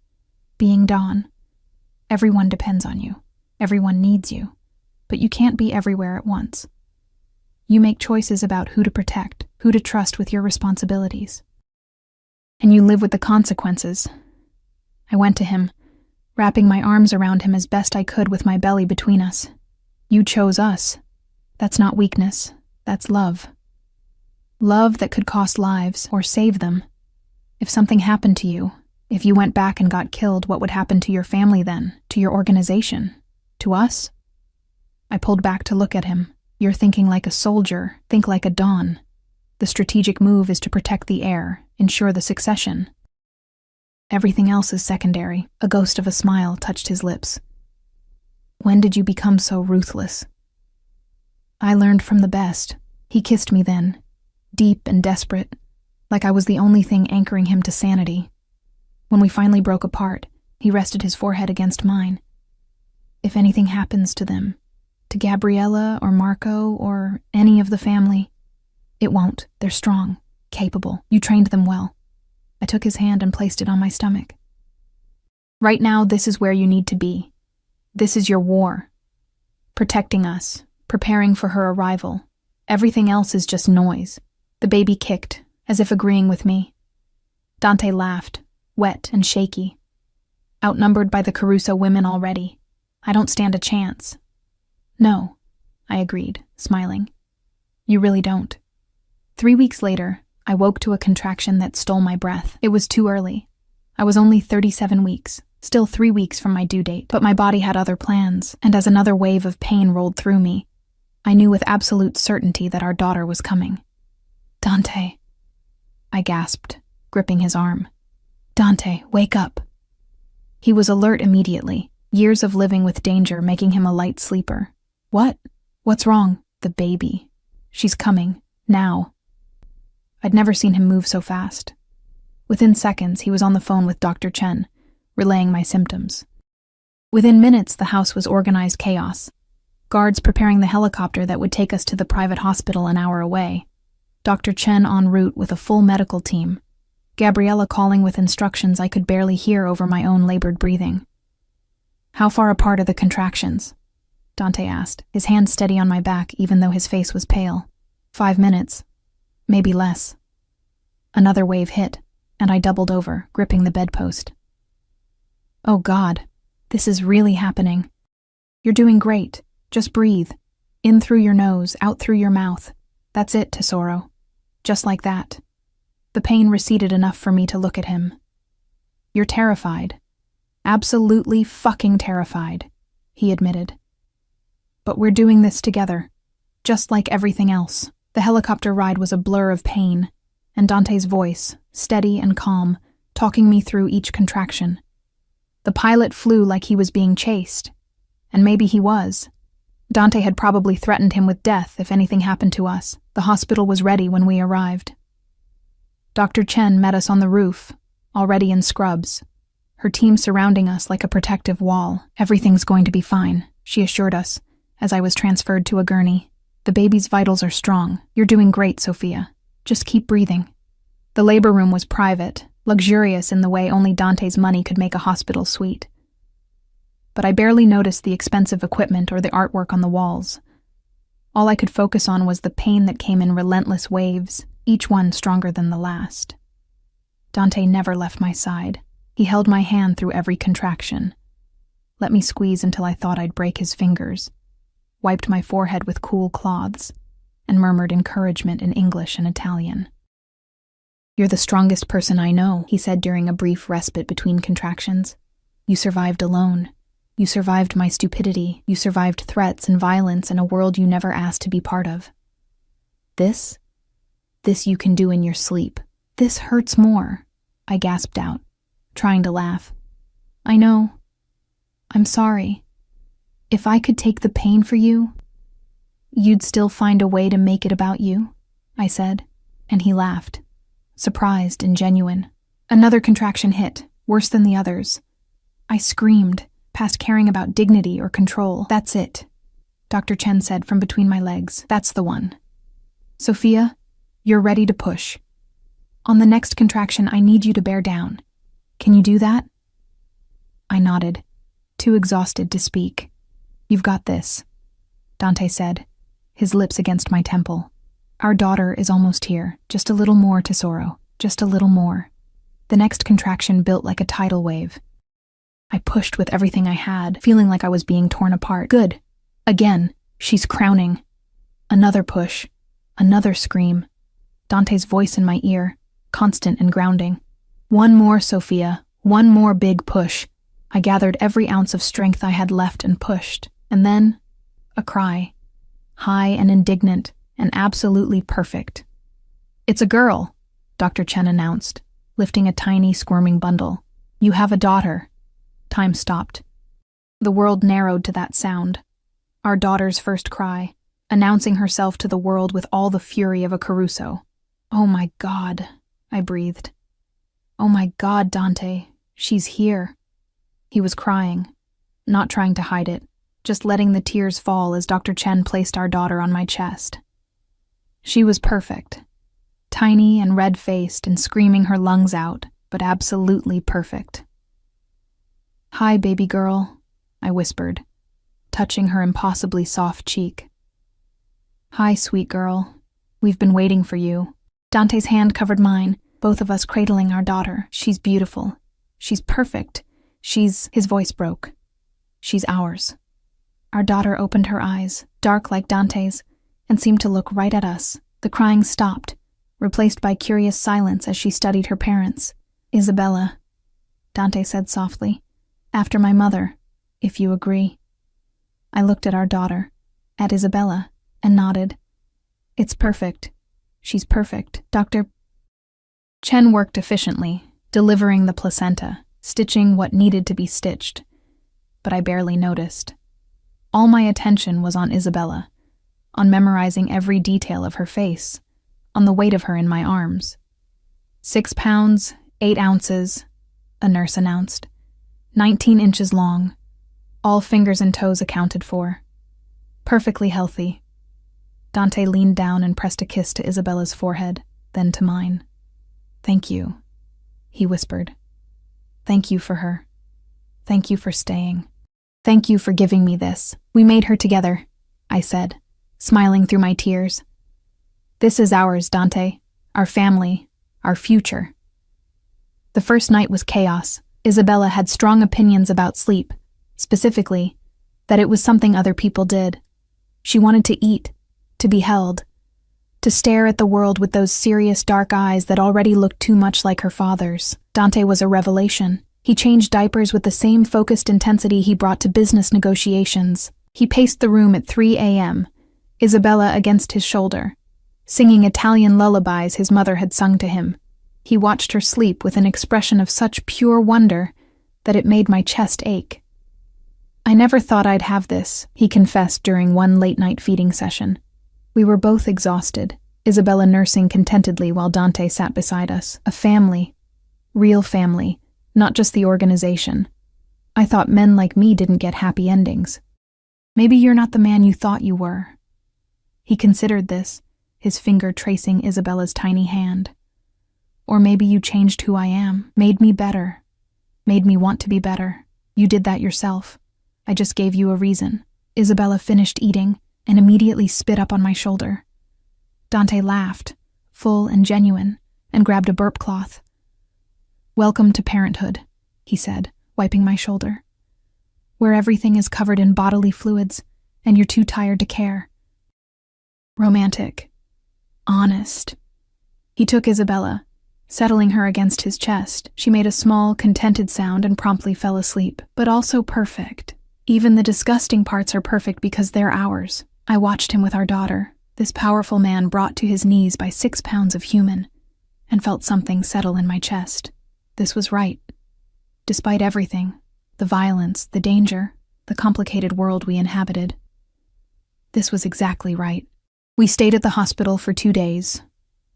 Being Don. Everyone depends on you. Everyone needs you. But you can't be everywhere at once. You make choices about who to protect, who to trust with your responsibilities. And you live with the consequences. I went to him, wrapping my arms around him as best I could with my belly between us. You chose us. That's not weakness. That's love. Love that could cost lives or save them. If something happened to you, if you went back and got killed, what would happen to your family then? To your organization? To us? I pulled back to look at him. You're thinking like a soldier. Think like a Don. The strategic move is to protect the heir, ensure the succession. Everything else is secondary. A ghost of a smile touched his lips. When did you become so ruthless? I learned from the best. He kissed me then, deep and desperate, like I was the only thing anchoring him to sanity. When we finally broke apart, he rested his forehead against mine. If anything happens to them, to Gabriella or Marco or any of the family, it won't. They're strong, capable. You trained them well. I took his hand and placed it on my stomach. Right now, this is where you need to be. This is your war. Protecting us, preparing for her arrival. Everything else is just noise. The baby kicked, as if agreeing with me. Dante laughed, wet and shaky. Outnumbered by the Caruso women already. I don't stand a chance. No, I agreed, smiling. You really don't. 3 weeks later, I woke to a contraction that stole my breath. It was too early. I was only 37 weeks, still 3 weeks from my due date, but my body had other plans, and as another wave of pain rolled through me, I knew with absolute certainty that our daughter was coming. Dante, I gasped, gripping his arm. Dante, wake up. He was alert immediately, years of living with danger making him a light sleeper. What? What's wrong? The baby. She's coming. Now. I'd never seen him move so fast. Within seconds, he was on the phone with Dr. Chen, relaying my symptoms. Within minutes, the house was organized chaos. Guards preparing the helicopter that would take us to the private hospital an hour away. Dr. Chen en route with a full medical team. Gabriella calling with instructions I could barely hear over my own labored breathing. How far apart are the contractions? Dante asked, his hand steady on my back even though his face was pale. 5 minutes. Maybe less. Another wave hit, and I doubled over, gripping the bedpost. Oh God, this is really happening. You're doing great. Just breathe. In through your nose, out through your mouth. That's it, Tesoro. Just like that. The pain receded enough for me to look at him. You're terrified. Absolutely fucking terrified, he admitted. But we're doing this together, just like everything else. The helicopter ride was a blur of pain, and Dante's voice, steady and calm, talking me through each contraction. The pilot flew like he was being chased, and maybe he was. Dante had probably threatened him with death if anything happened to us. The hospital was ready when we arrived. Dr. Chen met us on the roof, already in scrubs, her team surrounding us like a protective wall. Everything's going to be fine, she assured us, as I was transferred to a gurney. The baby's vitals are strong. You're doing great, Sophia. Just keep breathing. The labor room was private, luxurious in the way only Dante's money could make a hospital suite. But I barely noticed the expensive equipment or the artwork on the walls. All I could focus on was the pain that came in relentless waves, each one stronger than the last. Dante never left my side. He held my hand through every contraction. Let me squeeze until I thought I'd break his fingers, wiped my forehead with cool cloths, and murmured encouragement in English and Italian. You're the strongest person I know, he said during a brief respite between contractions. You survived alone. You survived my stupidity. You survived threats and violence in a world you never asked to be part of. This you can do in your sleep. This hurts more, I gasped out, trying to laugh. I know. I'm sorry. If I could take the pain for you, you'd still find a way to make it about you, I said, and he laughed, surprised and genuine. Another contraction hit, worse than the others. I screamed, past caring about dignity or control. That's it, Dr. Chen said from between my legs. That's the one. Sophia, you're ready to push. On the next contraction, I need you to bear down. Can you do that? I nodded, too exhausted to speak. You've got this, Dante said, his lips against my temple. Our daughter is almost here. Just a little more, Tesoro. Just a little more. The next contraction built like a tidal wave. I pushed with everything I had, feeling like I was being torn apart. Good. Again. She's crowning. Another push. Another scream. Dante's voice in my ear, constant and grounding. One more, Sophia. One more big push. I gathered every ounce of strength I had left and pushed. And then, a cry. High and indignant, and absolutely perfect. It's a girl, Dr. Chen announced, lifting a tiny, squirming bundle. You have a daughter. Time stopped. The world narrowed to that sound. Our daughter's first cry, announcing herself to the world with all the fury of a Caruso. Oh my God. I breathed. Oh my God, Dante, she's here. He was crying, not trying to hide it, just letting the tears fall as Dr. Chen placed our daughter on my chest. She was perfect, tiny and red-faced and screaming her lungs out, but absolutely perfect. Hi, baby girl, I whispered, touching her impossibly soft cheek. Hi, sweet girl. We've been waiting for you. Dante's hand covered mine, both of us cradling our daughter. She's beautiful. She's perfect. His voice broke. She's ours. Our daughter opened her eyes, dark like Dante's, and seemed to look right at us. The crying stopped, replaced by curious silence as she studied her parents. Isabella, Dante said softly, after my mother, if you agree. I looked at our daughter, at Isabella, and nodded. It's perfect. She's perfect. Dr. Chen worked efficiently, delivering the placenta, stitching what needed to be stitched, but I barely noticed. All my attention was on Isabella, on memorizing every detail of her face, on the weight of her in my arms. 6 pounds, 8 ounces, a nurse announced. 19 inches long, all fingers and toes accounted for. Perfectly healthy. Dante leaned down and pressed a kiss to Isabella's forehead, then to mine. Thank you, he whispered. Thank you for her. Thank you for staying. Thank you for giving me this. We made her together, I said, smiling through my tears. This is ours, Dante. Our family. Our future. The first night was chaos. Isabella had strong opinions about sleep, specifically, that it was something other people did. She wanted to eat, to be held, to stare at the world with those serious dark eyes that already looked too much like her father's. Dante was a revelation. He changed diapers with the same focused intensity he brought to business negotiations. He paced the room at 3 a.m., Isabella against his shoulder, singing Italian lullabies his mother had sung to him. He watched her sleep with an expression of such pure wonder that it made my chest ache. I never thought I'd have this, he confessed during one late-night feeding session. We were both exhausted, Isabella nursing contentedly while Dante sat beside us. A family. Real family, not just the organization. I thought men like me didn't get happy endings. Maybe you're not the man you thought you were. He considered this, his finger tracing Isabella's tiny hand. Or maybe you changed who I am, made me better, made me want to be better. You did that yourself. I just gave you a reason. Isabella finished eating and immediately spit up on my shoulder. Dante laughed, full and genuine, and grabbed a burp cloth. Welcome to parenthood, he said, wiping my shoulder, where everything is covered in bodily fluids and you're too tired to care. Romantic. Honest. He took Isabella, settling her against his chest. She made a small, contented sound and promptly fell asleep, but also perfect. Even the disgusting parts are perfect because they're ours. I watched him with our daughter, this powerful man brought to his knees by 6 pounds of human, and felt something settle in my chest. This was right. Despite everything, the violence, the danger, the complicated world we inhabited. This was exactly right. We stayed at the hospital for 2 days,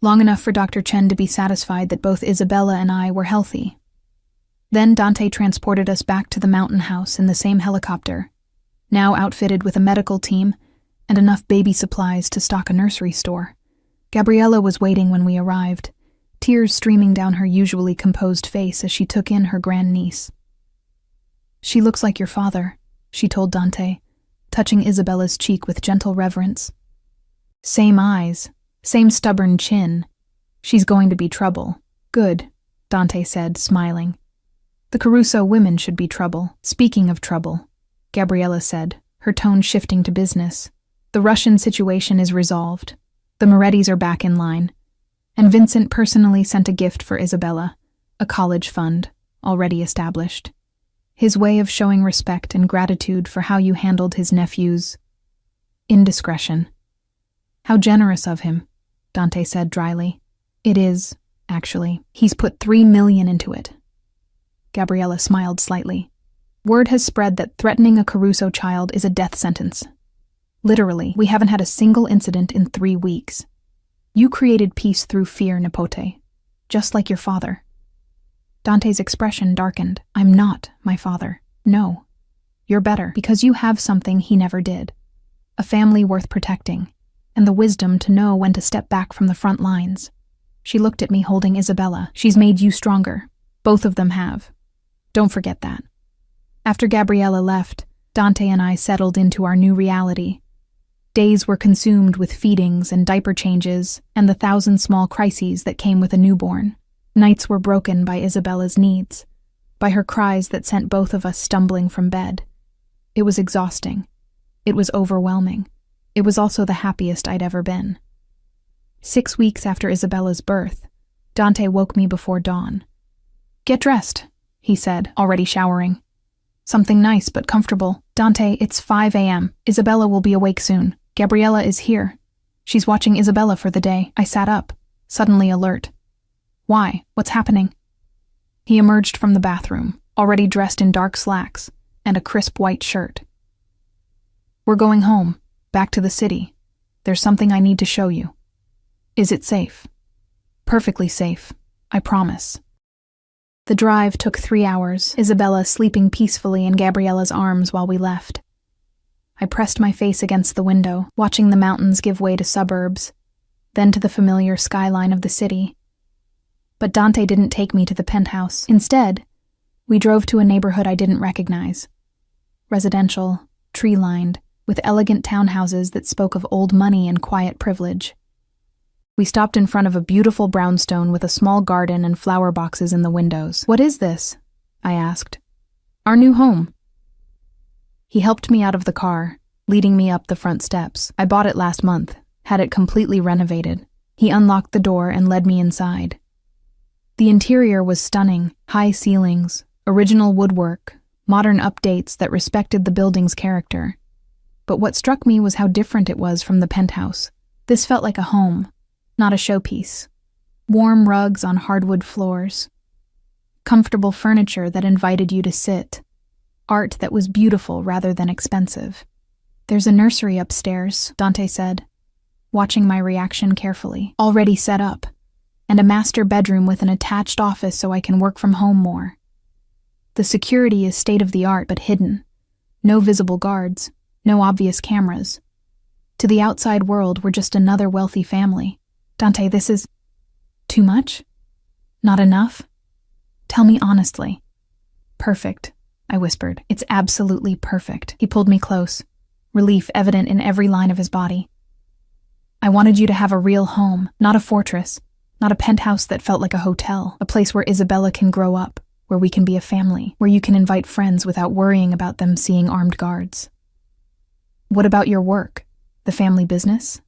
long enough for Dr. Chen to be satisfied that both Isabella and I were healthy. Then Dante transported us back to the mountain house in the same helicopter, now outfitted with a medical team and enough baby supplies to stock a nursery store. Gabriella was waiting when we arrived, tears streaming down her usually composed face as she took in her grandniece. She looks like your father, she told Dante, touching Isabella's cheek with gentle reverence. Same eyes, same stubborn chin. She's going to be trouble. Good, Dante said, smiling. The Caruso women should be trouble. Speaking of trouble, Gabriella said, her tone shifting to business. The Russian situation is resolved. The Morettis are back in line. And Vincent personally sent a gift for Isabella, a college fund, already established. His way of showing respect and gratitude for how you handled his nephew's indiscretion. How generous of him, Dante said dryly. It is, actually. He's put $3 million into it. Gabriella smiled slightly. Word has spread that threatening a Caruso child is a death sentence. Literally, we haven't had a single incident in 3 weeks. You created peace through fear, Nipote. just like your father." Dante's expression darkened. "I'm not my father. No. You're better, because you have something he never did. A family worth protecting, and the wisdom to know when to step back from the front lines." She looked at me holding Isabella. "She's made you stronger. Both of them have. Don't forget that." After Gabriella left, Dante and I settled into our new reality. Days were consumed with feedings and diaper changes and the 1,000 small crises that came with a newborn. Nights were broken by Isabella's needs, by her cries that sent both of us stumbling from bed. It was exhausting. It was overwhelming. It was also the happiest I'd ever been. 6 weeks after Isabella's birth, Dante woke me before dawn. "Get dressed," he said, already showering. "Something nice but comfortable. Dante, it's 5 a.m. Isabella will be awake soon. Gabriella is here. She's watching Isabella for the day." I sat up, suddenly alert. "Why? What's happening?" He emerged from the bathroom, already dressed in dark slacks and a crisp white shirt. "We're going home, back to the city. There's something I need to show you." "Is it safe?" "Perfectly safe, I promise." The drive took 3 hours, Isabella sleeping peacefully in Gabriella's arms while we left. I pressed my face against the window, watching the mountains give way to suburbs, then to the familiar skyline of the city. But Dante didn't take me to the penthouse. Instead, we drove to a neighborhood I didn't recognize. Residential, tree-lined, with elegant townhouses that spoke of old money and quiet privilege. We stopped in front of a beautiful brownstone with a small garden and flower boxes in the windows. "What is this?" I asked. "Our new home." He helped me out of the car, leading me up the front steps. "I bought it last month, had it completely renovated." He unlocked the door and led me inside. The interior was stunning, high ceilings, original woodwork, modern updates that respected the building's character. But what struck me was how different it was from the penthouse. This felt like a home, not a showpiece. Warm rugs on hardwood floors, comfortable furniture that invited you to sit, art that was beautiful rather than expensive. "There's a nursery upstairs," Dante said, watching my reaction carefully. "Already set up, and a master bedroom with an attached office so I can work from home more. The security is state-of-the-art but hidden. No visible guards, no obvious cameras. To the outside world, we're just another wealthy family. Dante, this is too much? Not enough? Tell me honestly." "Perfect," I whispered. "It's absolutely perfect." He pulled me close, relief evident in every line of his body. "I wanted you to have a real home, not a fortress, not a penthouse that felt like a hotel, a place where Isabella can grow up, where we can be a family, where you can invite friends without worrying about them seeing armed guards." "What about your work? The family business?"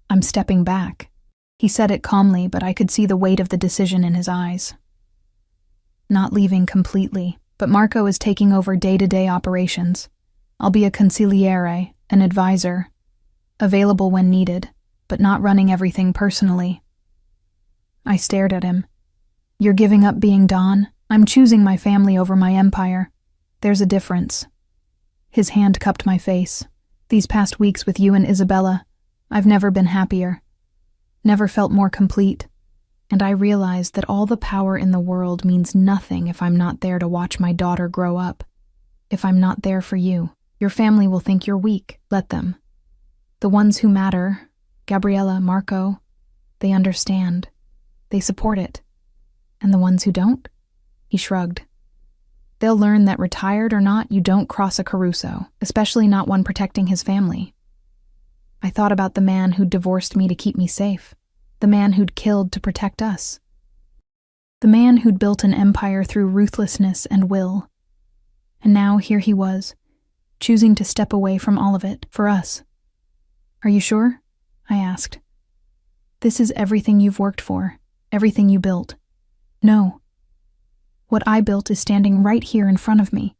"I'm stepping back." He said it calmly, but I could see the weight of the decision in his eyes. "Not leaving completely, but Marco is taking over day-to-day operations. I'll be a consigliere, an advisor, available when needed, but not running everything personally." I stared at him. "You're giving up being Don? I'm choosing my family over my empire. There's a difference." His hand cupped my face. "These past weeks with you and Isabella, I've never been happier. Never felt more complete. And I realized that all the power in the world means nothing if I'm not there to watch my daughter grow up. If I'm not there for you, your family will think you're weak. Let them. The ones who matter, Gabriella, Marco, they understand. They support it. And the ones who don't?" He shrugged. "They'll learn that retired or not, you don't cross a Caruso, especially not one protecting his family." I thought about the man who'd divorced me to keep me safe, the man who'd killed to protect us, the man who'd built an empire through ruthlessness and will. And now here he was, choosing to step away from all of it, for us. "Are you sure?" I asked. "This is everything you've worked for, everything you built." "No. What I built is standing right here in front of me."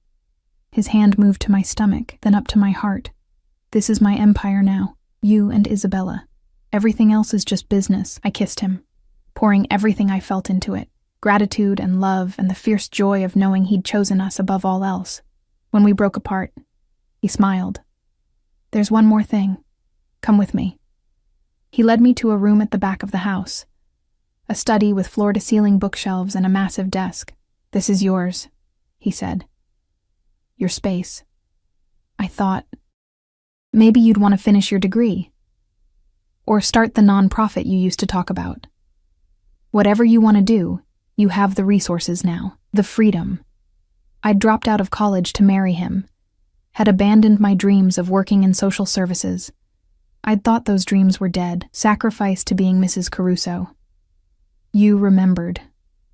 His hand moved to my stomach, then up to my heart. "This is my empire now, you and Isabella. Everything else is just business." I kissed him, pouring everything I felt into it, gratitude and love and the fierce joy of knowing he'd chosen us above all else. When we broke apart, he smiled. "There's one more thing. Come with me." He led me to a room at the back of the house. A study with floor-to-ceiling bookshelves and a massive desk. "This is yours," he said. "Your space." I thought, maybe you'd want to finish your degree. Or start the nonprofit you used to talk about. Whatever you want to do, you have the resources now, the freedom. I'd dropped out of college to marry him, had abandoned my dreams of working in social services. I'd thought those dreams were dead, sacrificed to being Mrs. Caruso. "You remembered,"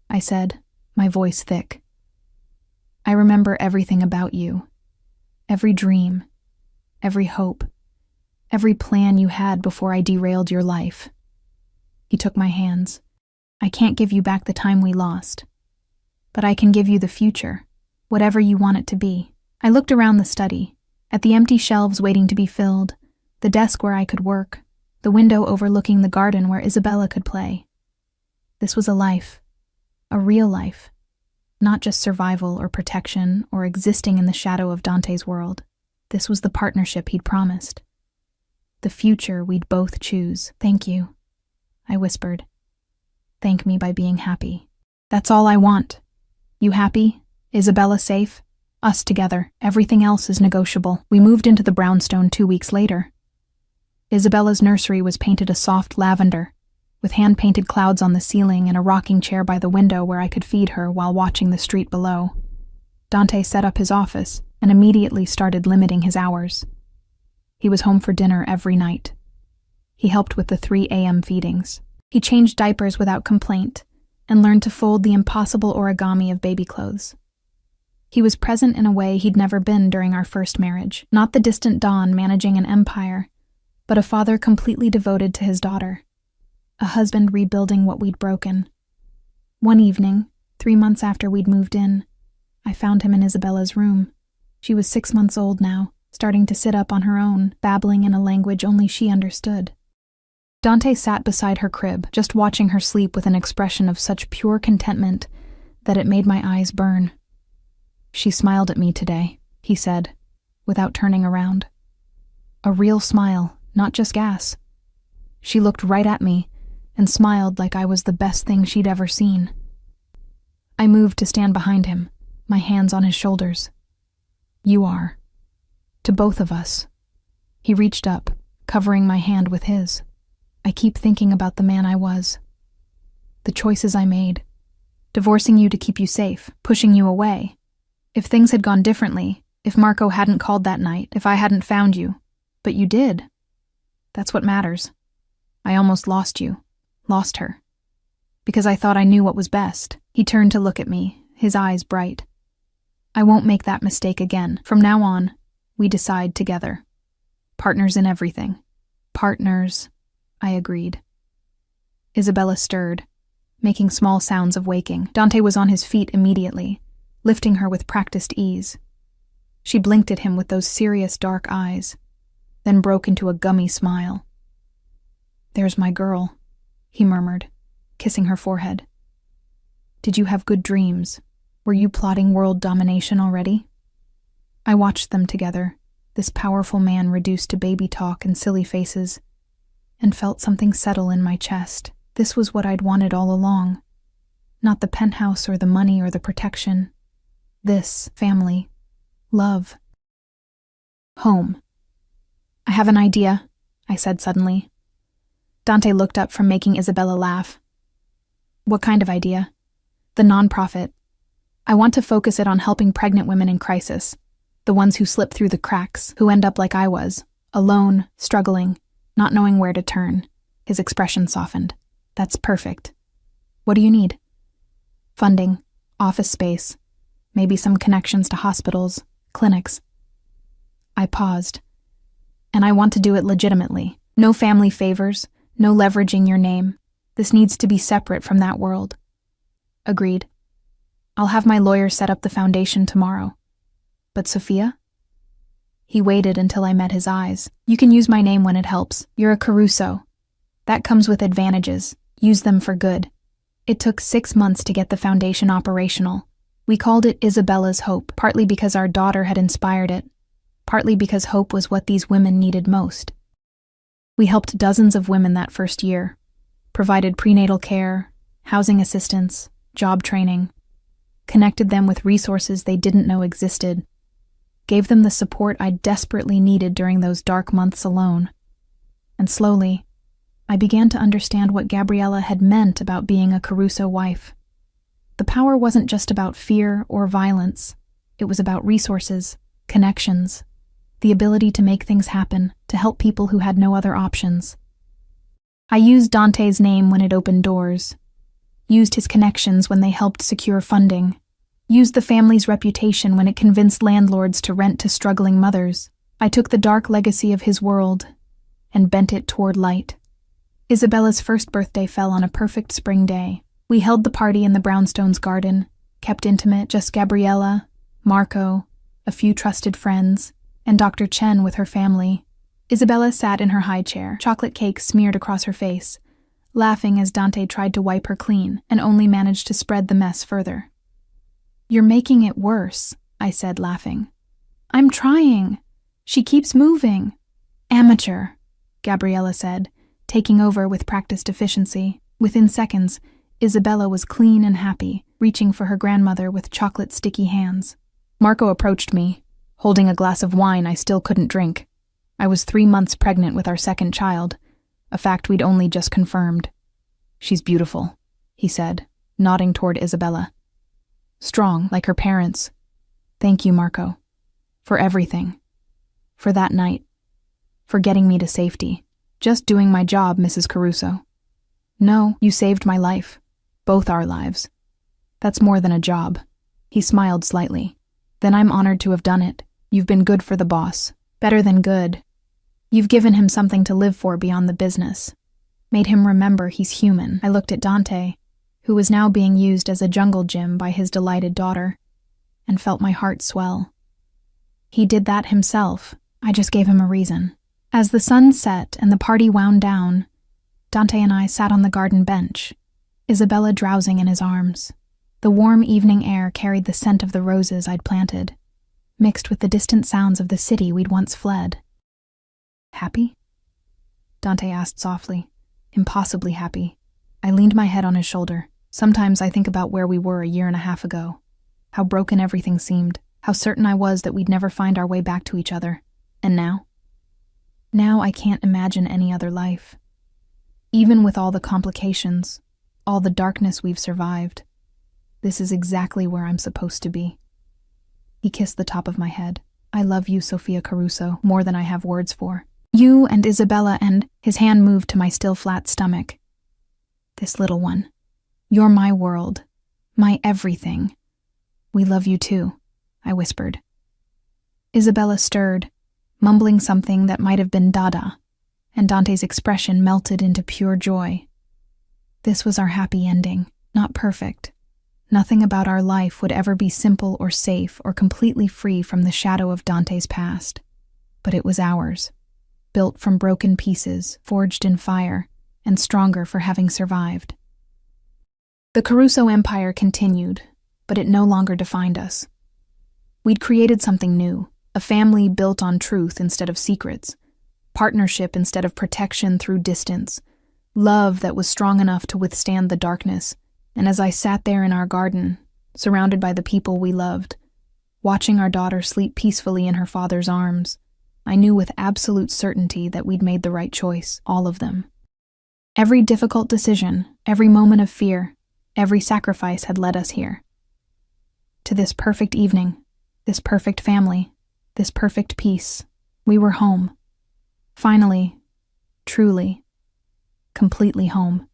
I said, my voice thick. "I remember everything about you. Every dream, every hope, every plan you had before I derailed your life." He took my hands. "I can't give you back the time we lost, but I can give you the future, whatever you want it to be." I looked around the study, at the empty shelves waiting to be filled, the desk where I could work, the window overlooking the garden where Isabella could play. This was a life, a real life, not just survival or protection or existing in the shadow of Dante's world. This was the partnership he'd promised. The future we'd both choose. "Thank you," I whispered. "Thank me by being happy. That's all I want. You happy? Isabella safe? Us together. Everything else is negotiable." We moved into the brownstone 2 weeks later. Isabella's nursery was painted a soft lavender, with hand-painted clouds on the ceiling and a rocking chair by the window where I could feed her while watching the street below. Dante set up his office and immediately started limiting his hours. He was home for dinner every night. He helped with the 3 a.m. feedings. He changed diapers without complaint and learned to fold the impossible origami of baby clothes. He was present in a way he'd never been during our first marriage, not the distant Don managing an empire, but a father completely devoted to his daughter, a husband rebuilding what we'd broken. One evening, 3 months after we'd moved in, I found him in Isabella's room. She was 6 months old now, starting to sit up on her own, babbling in a language only she understood. Dante sat beside her crib, just watching her sleep with an expression of such pure contentment that it made my eyes burn. "She smiled at me today," he said, without turning around. A real smile, not just gas. She looked right at me and smiled like I was the best thing she'd ever seen. I moved to stand behind him, my hands on his shoulders. "You are. To both of us." He reached up, covering my hand with his. "I keep thinking about the man I was. The choices I made. Divorcing you to keep you safe, pushing you away. If things had gone differently, if Marco hadn't called that night, if I hadn't found you. But you did. That's what matters. I almost lost you. Lost her. Because I thought I knew what was best." He turned to look at me, his eyes bright. "I won't make that mistake again. From now on, we decide together. Partners in everything." "Partners," I agreed. Isabella stirred, making small sounds of waking. Dante was on his feet immediately, lifting her with practiced ease. She blinked at him with those serious dark eyes, then broke into a gummy smile. "There's my girl," he murmured, kissing her forehead. "Did you have good dreams? Were you plotting world domination already?" I watched them together, this powerful man reduced to baby talk and silly faces, and felt something settle in my chest. This was what I'd wanted all along. Not the penthouse or the money or the protection. This, family, love. Home. "I have an idea," I said suddenly. Dante looked up from making Isabella laugh. "What kind of idea?" "The nonprofit. I want to focus it on helping pregnant women in crisis, the ones who slip through the cracks, who end up like I was, alone, struggling, not knowing where to turn." His expression softened. "That's perfect. What do you need?" "Funding, office space, maybe some connections to hospitals, clinics." I paused. "And I want to do it legitimately. No family favors, no leveraging your name. This needs to be separate from that world." "Agreed. I'll have my lawyer set up the foundation tomorrow." "But Sophia?" He waited until I met his eyes. "You can use my name when it helps. You're a Caruso. That comes with advantages. Use them for good." It took 6 months to get the foundation operational. We called it Isabella's Hope, partly because our daughter had inspired it, partly because hope was what these women needed most. We helped dozens of women that first year, provided prenatal care, housing assistance, job training, connected them with resources they didn't know existed, gave them the support I desperately needed during those dark months alone. And slowly, I began to understand what Gabriella had meant about being a Caruso wife. The power wasn't just about fear or violence. It was about resources, connections, the ability to make things happen, to help people who had no other options. I used Dante's name when it opened doors, used his connections when they helped secure funding, used the family's reputation when it convinced landlords to rent to struggling mothers. I took the dark legacy of his world and bent it toward light. Isabella's first birthday fell on a perfect spring day. We held the party in the brownstones' garden, kept intimate, just Gabriella, Marco, a few trusted friends, and Dr. Chen with her family. Isabella sat in her high chair, chocolate cake smeared across her face, laughing as Dante tried to wipe her clean and only managed to spread the mess further. "You're making it worse," I said, laughing. "I'm trying. She keeps moving." "Amateur," Gabriella said, taking over with practiced efficiency. Within seconds, Isabella was clean and happy, reaching for her grandmother with chocolate sticky hands. Marco approached me, holding a glass of wine I still couldn't drink. I was 3 months pregnant with our second child, a fact we'd only just confirmed. "She's beautiful," he said, nodding toward Isabella. "Strong, like her parents. Thank you, Marco. For everything. For that night. For getting me to safety. Just doing my job, Mrs. Caruso. No, you saved my life. Both our lives. That's more than a job." He smiled slightly. "Then I'm honored to have done it. You've been good for the boss. Better than good. You've given him something to live for beyond the business. Made him remember he's human." I looked at Dante, who was now being used as a jungle gym by his delighted daughter, and felt my heart swell. He did that himself. I just gave him a reason. As the sun set and the party wound down, Dante and I sat on the garden bench, Isabella drowsing in his arms. The warm evening air carried the scent of the roses I'd planted, mixed with the distant sounds of the city we'd once fled. "Happy?" Dante asked softly. "Impossibly happy." I leaned my head on his shoulder. Sometimes I think about where we were a year and a half ago, how broken everything seemed, how certain I was that we'd never find our way back to each other. And now? Now I can't imagine any other life. Even with all the complications, all the darkness we've survived, this is exactly where I'm supposed to be. He kissed the top of my head. "I love you, Sofia Caruso, more than I have words for. You and Isabella and..." His hand moved to my still flat stomach. "This little one. You're my world. My everything. We love you too," I whispered. Isabella stirred, mumbling something that might have been Dada, and Dante's expression melted into pure joy. This was our happy ending, not perfect. Nothing about our life would ever be simple or safe or completely free from the shadow of Dante's past. But it was ours, built from broken pieces, forged in fire, and stronger for having survived. The Caruso Empire continued, but it no longer defined us. We'd created something new, a family built on truth instead of secrets, partnership instead of protection through distance, love that was strong enough to withstand the darkness. And as I sat there in our garden, surrounded by the people we loved, watching our daughter sleep peacefully in her father's arms, I knew with absolute certainty that we'd made the right choice, all of them. Every difficult decision, every moment of fear, every sacrifice had led us here. To this perfect evening, this perfect family, this perfect peace. We were home. Finally, truly, completely home.